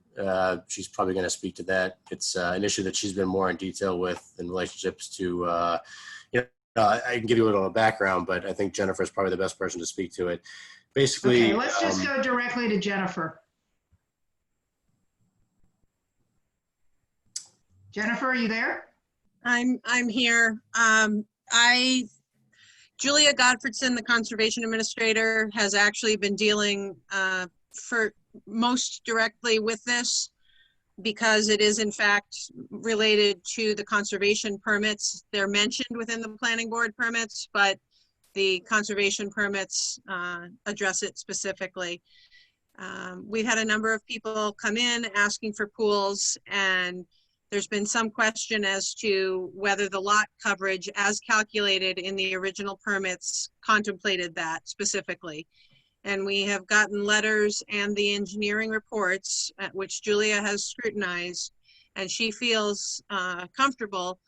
She's probably going to speak to that. It's an issue that she's been more in detail with in relationships to, I can give you a little background, but I think Jennifer is probably the best person to speak to it. Basically, Okay, let's just go directly to Jennifer. Jennifer, are you there? I'm here. Julia Godfredson, the Conservation Administrator, has actually been dealing for most directly with this because it is in fact related to the conservation permits. They're mentioned within the planning board permits, but the conservation permits address it specifically. We've had a number of people come in asking for pools, and there's been some question as to whether the lot coverage as calculated in the original permits contemplated that specifically. And we have gotten letters and the engineering reports, which Julia has scrutinized, and she feels comfortable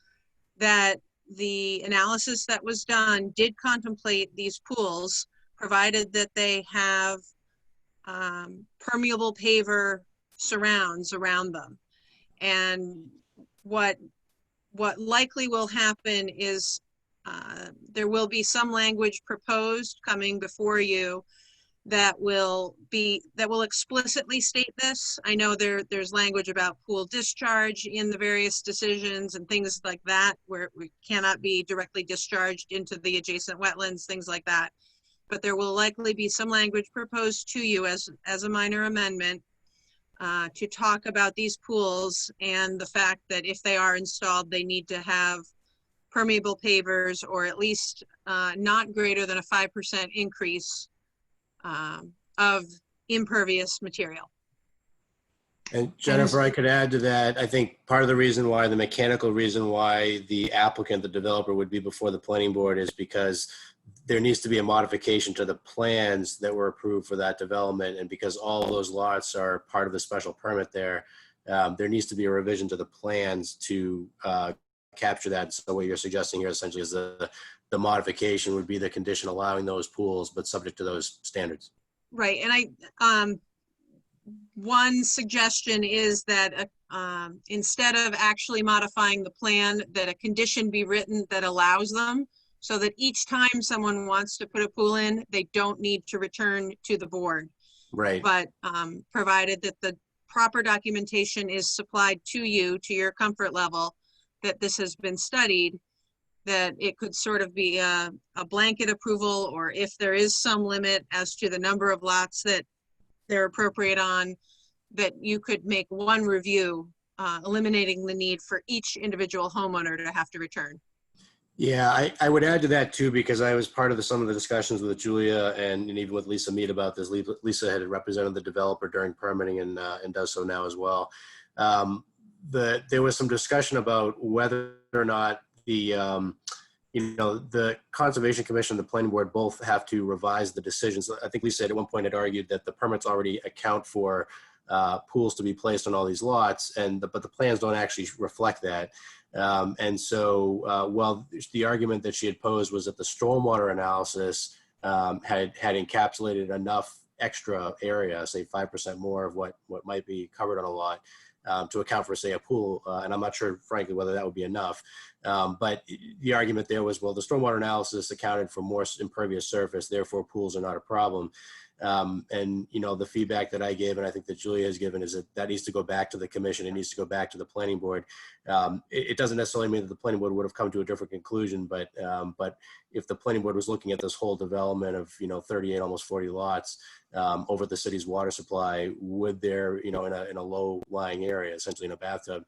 that the analysis that was done did contemplate these pools, provided that they have permeable paver surrounds around them. And what likely will happen is there will be some language proposed coming before you that will explicitly state this. I know there's language about pool discharge in the various decisions and things like that, where we cannot be directly discharged into the adjacent wetlands, things like that. But there will likely be some language proposed to you as a minor amendment to talk about these pools and the fact that if they are installed, they need to have permeable pavers or at least not greater than a 5% increase of impervious material. And Jennifer, I could add to that. I think part of the reason why, the mechanical reason why the applicant, the developer, would be before the planning board is because there needs to be a modification to the plans that were approved for that development. And because all those lots are part of the special permit there needs to be a revision to the plans to capture that. So what you're suggesting here essentially is the modification would be the condition allowing those pools, but subject to those standards. Right, and one suggestion is that instead of actually modifying the plan, that a condition be written that allows them, so that each time someone wants to put a pool in, they don't need to return to the board. Right. But provided that the proper documentation is supplied to you, to your comfort level, that this has been studied, that it could sort of be a blanket approval, or if there is some limit as to the number of lots that they're appropriate on, that you could make one review, eliminating the need for each individual homeowner to have to return. Yeah, I would add to that too, because I was part of some of the discussions with Julia and even with Lisa Mead about this. Lisa had represented the developer during permitting and does so now as well. There was some discussion about whether or not the Conservation Commission and the Planning Board both have to revise the decisions. I think Lisa at one point had argued that the permits already account for pools to be placed on all these lots, but the plans don't actually reflect that. And so, well, the argument that she had posed was that the stormwater analysis had encapsulated enough extra area, say 5% more of what might be covered on a lot, to account for, say, a pool. And I'm not sure, frankly, whether that would be enough. But the argument there was, well, the stormwater analysis accounted for more impervious surface, therefore pools are not a problem. And, the feedback that I gave, and I think that Julia has given, is that needs to go back to the commission. It needs to go back to the planning board. It doesn't necessarily mean that the planning board would have come to a different conclusion, but if the planning board was looking at this whole development of, 38, almost 40 lots, over the city's water supply, would there, in a low-lying area, essentially in a bathtub,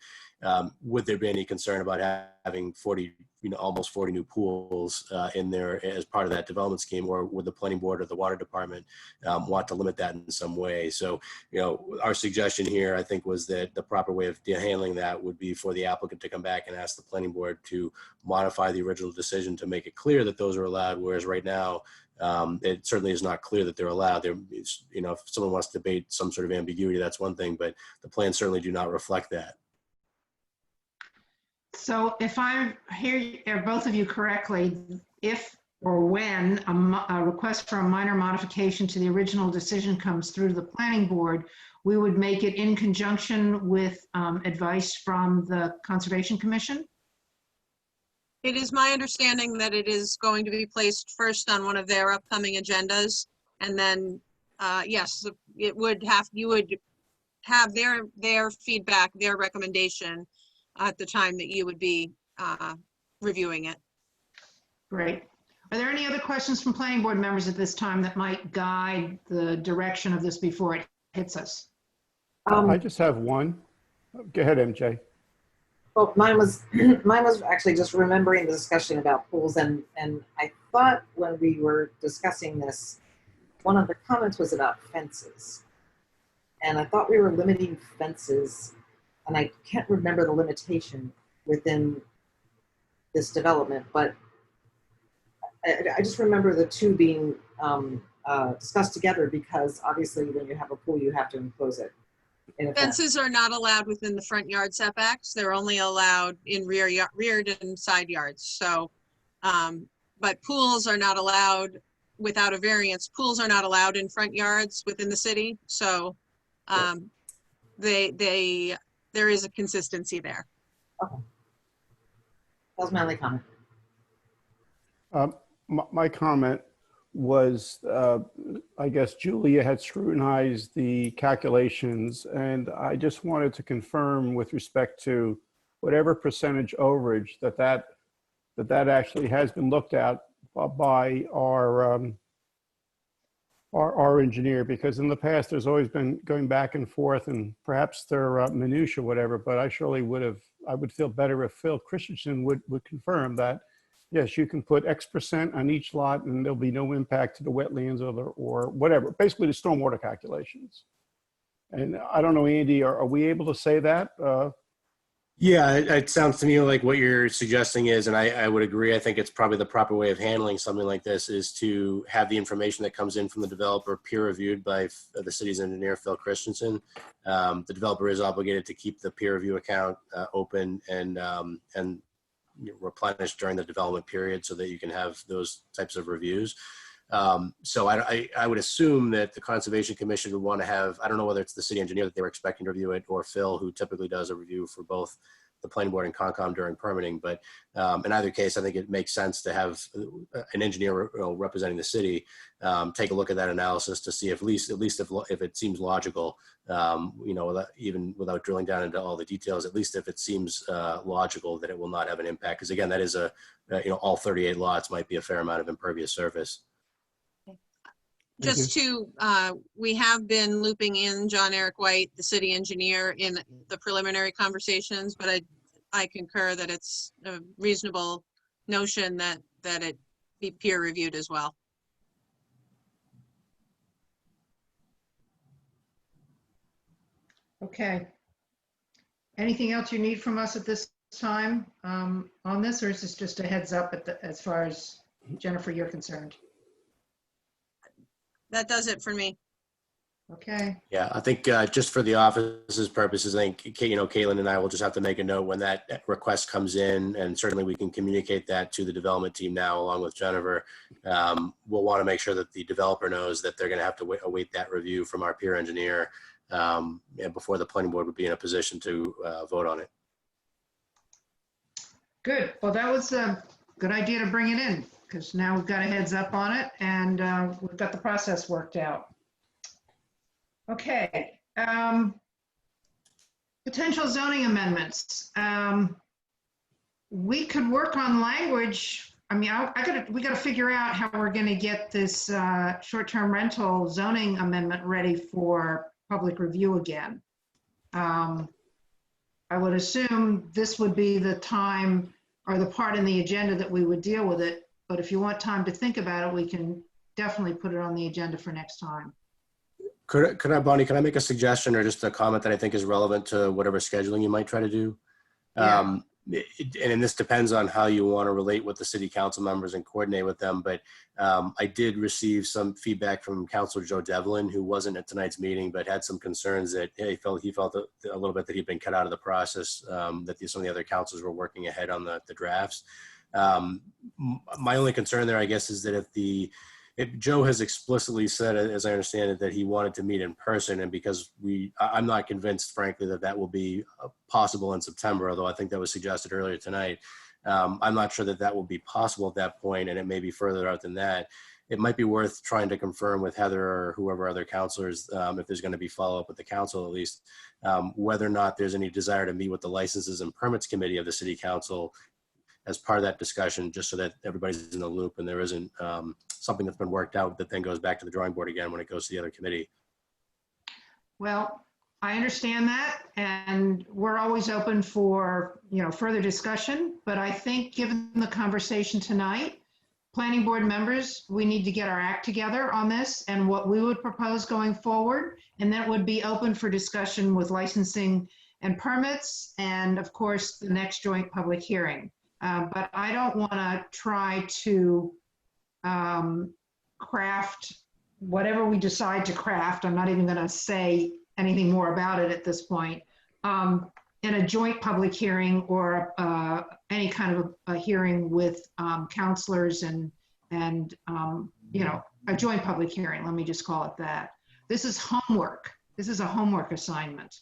would there be any concern about having 40, almost 40 new pools in there as part of that development scheme, or would the planning board or the water department want to limit that in some way? So, our suggestion here, I think, was that the proper way of handling that would be for the applicant to come back and ask the planning board to modify the original decision to make it clear that those are allowed, whereas right now, it certainly is not clear that they're allowed. If someone wants to debate some sort of ambiguity, that's one thing, but the plans certainly do not reflect that. So if I hear both of you correctly, if or when a request for a minor modification to the original decision comes through the planning board, we would make it in conjunction with advice from the Conservation Commission? It is my understanding that it is going to be placed first on one of their upcoming agendas. And then, yes, you would have their feedback, their recommendation at the time that you would be reviewing it. Great. Are there any other questions from planning board members at this time that might guide the direction of this before it hits us? I just have one. Go ahead, MJ. Well, mine was actually just remembering the discussion about pools, and I thought when we were discussing this, one of the comments was about fences, and I thought we were limiting fences, and I can't remember the limitation within this development, but I just remember the two being discussed together, because obviously when you have a pool, you have to enclose it. Fences are not allowed within the front yard setbacks. They're only allowed in rear and side yards. So, but pools are not allowed without a variance. Pools are not allowed in front yards within the city. So, there is a consistency there. Okay. That was my only comment. My comment was, I guess Julia had scrutinized the calculations, and I just wanted to confirm with respect to whatever percentage overage that actually has been looked at by our engineer, because in the past there's always been going back and forth, and perhaps they're minutia, whatever, but I surely I would feel better if Phil Christensen would confirm that yes, you can put X percent on each lot and there'll be no impact to the wetlands or whatever, basically the stormwater calculations. And I don't know, Andy, are we able to say that? Yeah, it sounds to me like what you're suggesting is, and I would agree, I think it's probably the proper way of handling something like this is to have the information that comes in from the developer peer reviewed by the city's engineer, Phil Christensen. The developer is obligated to keep the peer review account open and replenished during the development period so that you can have those types of reviews. So I would assume that the Conservation Commission would want to have, I don't know whether it's the city engineer that they were expecting to review it or Phil, who typically does a review for both the planning board and Concom during permitting. But in either case, I think it makes sense to have an engineer representing the city take a look at that analysis to see if if it seems logical, even without drilling down into all the details, at least if it seems logical that it will not have an impact. Because again, that is all 38 lots might be a fair amount of impervious surface. Just we have been looping in John Eric White, the city engineer, in the preliminary conversations, but I concur that it's a reasonable notion that it be peer reviewed as well. Okay. Anything else you need from us at this time on this, or is this just a heads up as far as Jennifer, you're concerned? That does it for me. Okay. Yeah, I think just for the office's purposes, I think, Caitlin and I will just have to make a note when that request comes in, and certainly we can communicate that to the development team now along with Jennifer. We'll want to make sure that the developer knows that they're going to have to await that review from our peer engineer before the planning board would be in a position to vote on it. Good. Well, that was a good idea to bring it in, because now we've got a heads up on it and we've got the process worked out. Okay. Potential zoning amendments. We could work on language I mean, we gotta figure out how we're gonna get this short-term rental zoning amendment ready for public review again. I would assume this would be the time or the part in the agenda that we would deal with it. But if you want time to think about it, we can definitely put it on the agenda for next time. Could I, Bonnie, can I make a suggestion or just a comment that I think is relevant to whatever scheduling you might try to do? Yeah. And this depends on how you want to relate with the city council members and coordinate with them. But I did receive some feedback from Councilor Joe Devlin, who wasn't at tonight's meeting, but had some concerns that he felt a little bit that he'd been cut out of the process, that some of the other councils were working ahead on the drafts. My only concern there, I guess, is that if Joe has explicitly said, as I understand it, that he wanted to meet in person, and because I'm not convinced, frankly, that will be possible in September, although I think that was suggested earlier tonight. I'm not sure that will be possible at that point, and it may be further out than that. It might be worth trying to confirm with Heather or whoever other counselors, if there's going to be follow-up with the council at least, whether or not there's any desire to meet with the Licenses and Permits Committee of the City Council as part of that discussion, just so that everybody's in the loop and there isn't something that's been worked out that then goes back to the drawing board again when it goes to the other committee. Well, I understand that, and we're always open for, further discussion, but I think given the conversation tonight, planning board members, we need to get our act together on this and what we would propose going forward, and that would be open for discussion with licensing and permits, and of course, the next joint public hearing. But I don't want to try to craft whatever we decide to craft. I'm not even going to say anything more about it at this point, in a joint public hearing or any kind of a hearing with counselors and a joint public hearing. Let me just call it that. This is homework. This is a homework assignment,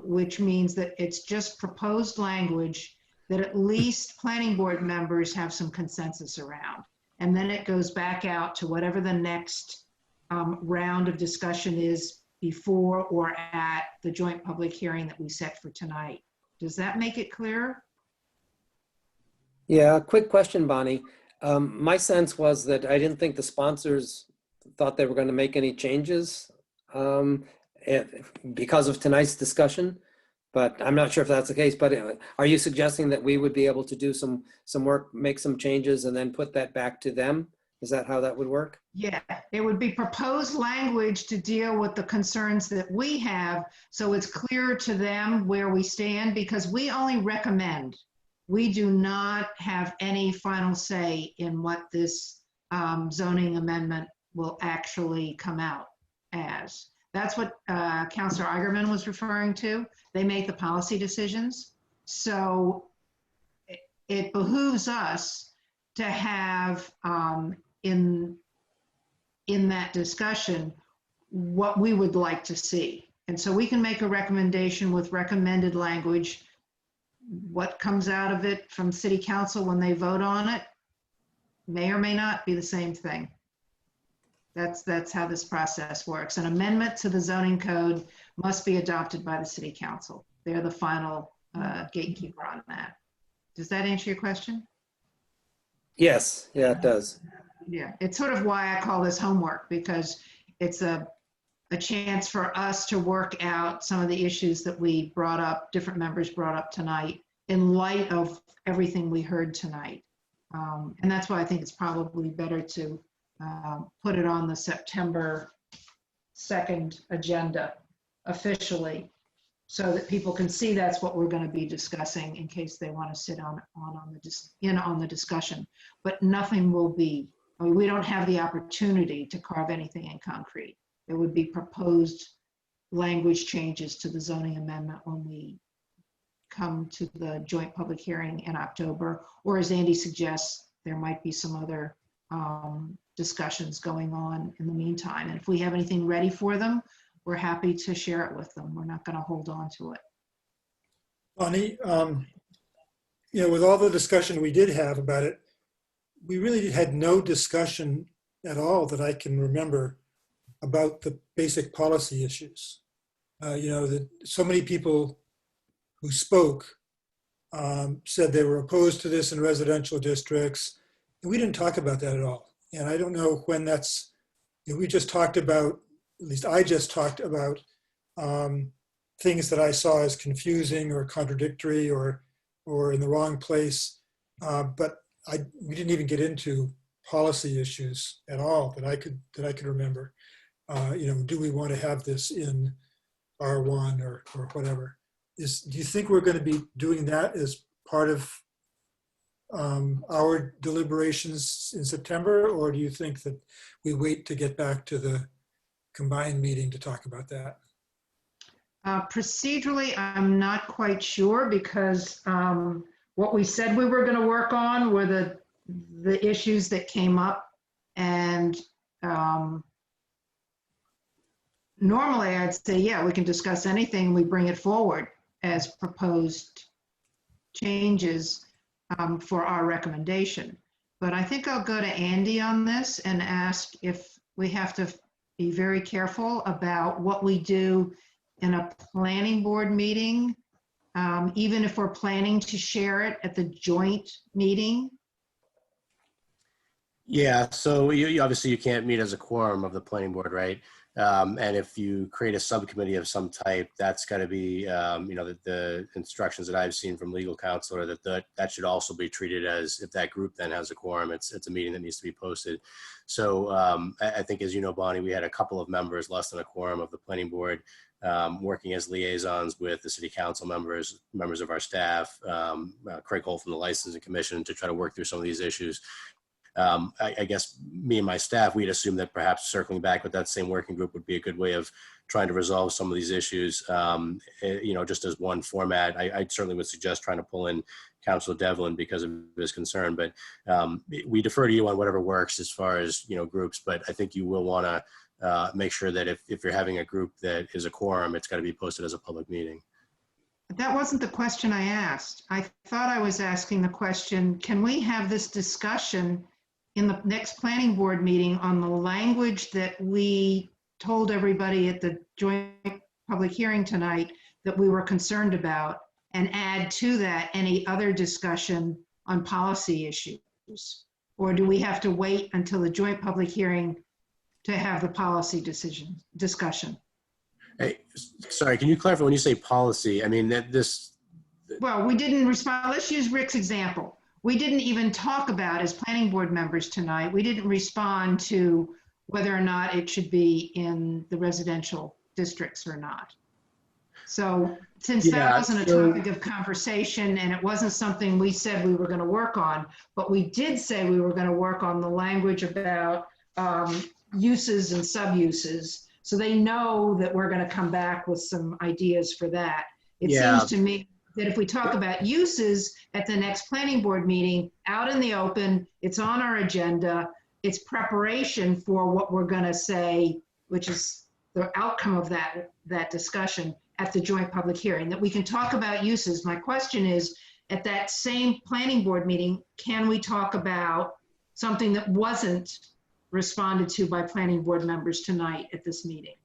which means that it's just proposed language that at least planning board members have some consensus around. And then it goes back out to whatever the next round of discussion is before or at the joint public hearing that we set for tonight. Does that make it clear? Yeah, quick question, Bonnie. My sense was that I didn't think the sponsors thought they were going to make any changes because of tonight's discussion, but I'm not sure if that's the case. But are you suggesting that we would be able to do some work, make some changes, and then put that back to them? Is that how that would work? Yeah, it would be proposed language to deal with the concerns that we have, so it's clear to them where we stand, because we only recommend. We do not have any final say in what this zoning amendment will actually come out as. That's what Councilor Igerman was referring to. They make the policy decisions. So it behooves us to have in that discussion what we would like to see. And so we can make a recommendation with recommended language. What comes out of it from City Council when they vote on it may or may not be the same thing. That's how this process works. An amendment to the zoning code must be adopted by the City Council. They're the final gatekeeper on that. Does that answer your question? Yes, yeah, it does. Yeah, it's sort of why I call this homework, because it's a chance for us to work out some of the issues that we brought up, different members brought up tonight, in light of everything we heard tonight. And that's why I think it's probably better to put it on the September 2nd agenda officially, so that people can see that's what we're going to be discussing in case they want to sit on the discussion. But nothing will be, I mean, we don't have the opportunity to carve anything in concrete. There would be proposed language changes to the zoning amendment when we come to the joint public hearing in October, or as Andy suggests, there might be some other discussions going on in the meantime. And if we have anything ready for them, we're happy to share it with them. We're not going to hold on to it. Bonnie, with all the discussion we did have about it, we really had no discussion at all that I can remember about the basic policy issues. That so many people who spoke said they were opposed to this in residential districts. And we didn't talk about that at all. And I don't know when that's, we just talked about, at least I just talked about things that I saw as confusing or contradictory or in the wrong place. But we didn't even get into policy issues at all that I could remember. Do we want to have this in R1 or whatever? Do you think we're going to be doing that as part of our deliberations in September, or do you think that we wait to get back to the combined meeting to talk about that? Procedurally, I'm not quite sure because what we said we were going to work on were the issues that came up, and normally I'd say, yeah, we can discuss anything. We bring it forward as proposed changes for our recommendation. But I think I'll go to Andy on this and ask if we have to be very careful about what we do in a planning board meeting, even if we're planning to share it at the joint meeting. Yeah, so you obviously you can't meet as a quorum of the planning board, right? And if you create a subcommittee of some type, that's got to be, the instructions that I've seen from legal counsel are that should also be treated as, if that group then has a quorum, it's a meeting that needs to be posted. So I think, as you know, Bonnie, we had a couple of members, less than a quorum of the planning board, working as liaisons with the city council members of our staff, Craig Holt from the Licensing Commission, to try to work through some of these issues. I guess me and my staff, we'd assume that perhaps circling back with that same working group would be a good way of trying to resolve some of these issues, just as one format. I certainly would suggest trying to pull in Councilor Devlin because of his concern, but we defer to you on whatever works as far as, groups, but I think you will want to make sure that if you're having a group that is a quorum, it's got to be posted as a public meeting. That wasn't the question I asked. I thought I was asking the question, can we have this discussion in the next planning board meeting on the language that we told everybody at the joint public hearing tonight that we were concerned about, and add to that any other discussion on policy issues? Or do we have to wait until the joint public hearing to have the policy discussion? Hey, sorry, can you clarify when you say policy? I mean, Well, we didn't respond. Let's use Rick's example. We didn't even talk about, as planning board members tonight, we didn't respond to whether or not it should be in the residential districts or not. So since that wasn't a topic of conversation and it wasn't something we said we were going to work on, but we did say we were going to work on the language about uses and sub-uses, so they know that we're going to come back with some ideas for that. It seems to me that if we talk about uses at the next planning board meeting, out in the open, it's on our agenda, it's preparation for what we're going to say, which is the outcome of that discussion at the joint public hearing, that we can talk about uses. My question is, at that same planning board meeting, can we talk about something that wasn't responded to by planning board members tonight at this meeting?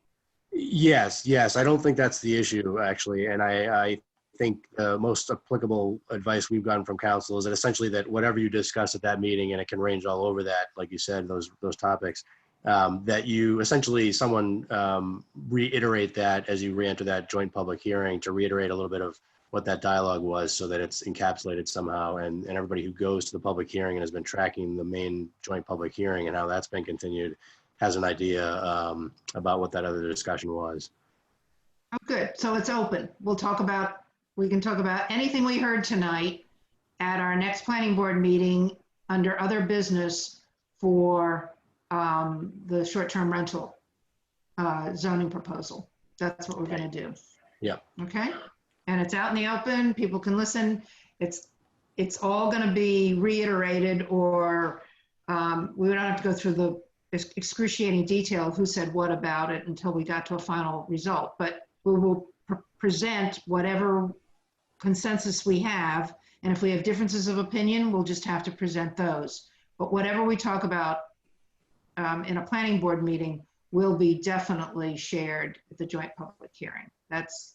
Yes. I don't think that's the issue, actually. And I think the most applicable advice we've gotten from council is that essentially that whatever you discuss at that meeting, and it can range all over that, like you said, those topics, that you essentially someone reiterate that as you re-enter that joint public hearing, to reiterate a little bit of what that dialogue was, so that it's encapsulated somehow, and everybody who goes to the public hearing and has been tracking the main joint public hearing and how that's been continued has an idea about what that other discussion was. Oh, good. So it's open. We can talk about anything we heard tonight at our next planning board meeting under other business for the short-term rental zoning proposal. That's what we're going to do. Yeah. Okay. And it's out in the open. People can listen. It's all going to be reiterated, or we don't have to go through the excruciating detail of who said what about it until we got to a final result. But we will present whatever consensus we have, and if we have differences of opinion, we'll just have to present those. But whatever we talk about in a planning board meeting will be definitely shared at the joint public hearing.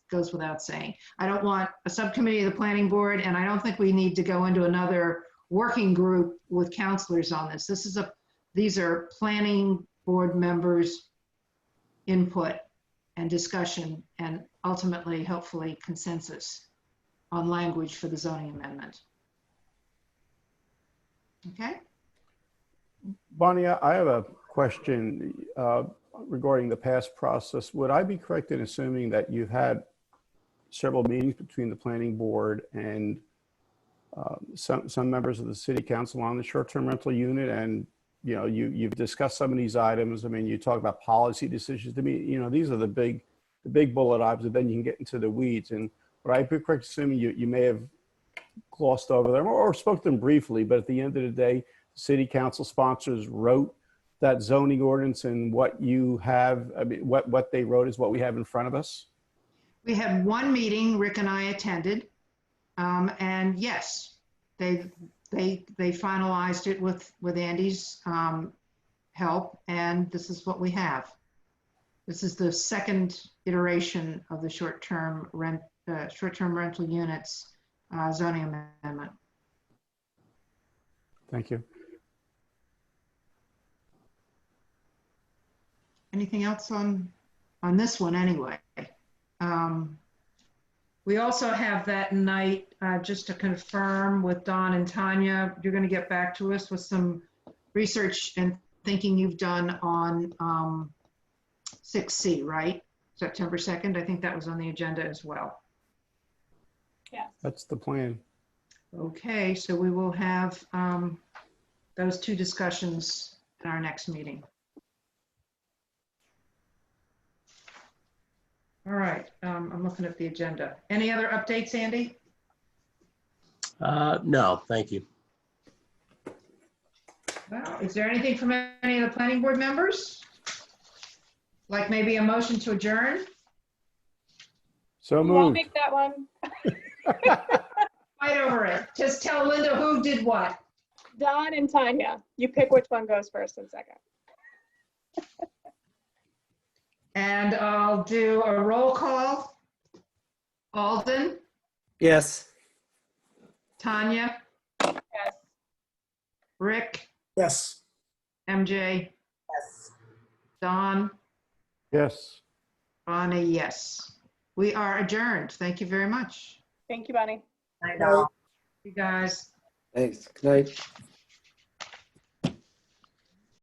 goes without saying. I don't want a subcommittee of the planning board, and I don't think we need to go into another working group with counselors on this. These are planning board members' input and discussion, and ultimately, hopefully, consensus on language for the zoning amendment. Okay? Bonnie, I have a question regarding the past process. Would I be correct in assuming that you've had several meetings between the planning board and some members of the city council on the short-term rental unit, and you've discussed some of these items? I mean, you talk about policy decisions. To me, these are the big bullet items, and then you can get into the weeds. And would I be correct assuming you may have glossed over them or spoke to them briefly, but at the end of the day, city council sponsors wrote that zoning ordinance, and what you have, I mean, what they wrote is what we have in front of us? We had one meeting Rick and I attended, and yes, they finalized it with Andy's help, and this is what we have. This is the second iteration of the short-term rental units zoning amendment. Thank you. Anything else on this one anyway? We also have that night, just to confirm with Don and Tanya, you're going to get back to us with some research and thinking you've done on 6C, right? September 2nd. I think that was on the agenda as well. Yeah. That's the plan. Okay, so we will have those two discussions in our next meeting. All right, I'm looking at the agenda. Any other updates, Andy? No, thank you. Well, is there anything from any of the planning board members? Like maybe a motion to adjourn? So I'll moved. make that one. Fight over it. Just tell Linda who did what. Don and Tanya, you pick which one goes first and second. And I'll do a roll call. Alden, Yes. Tanya, Yes. Rick, Yes. MJ, Yes. Don, Yes. Bonnie, yes. We are adjourned. Thank you very much. Thank you, Bonnie. I know. You guys. Thanks. Good night.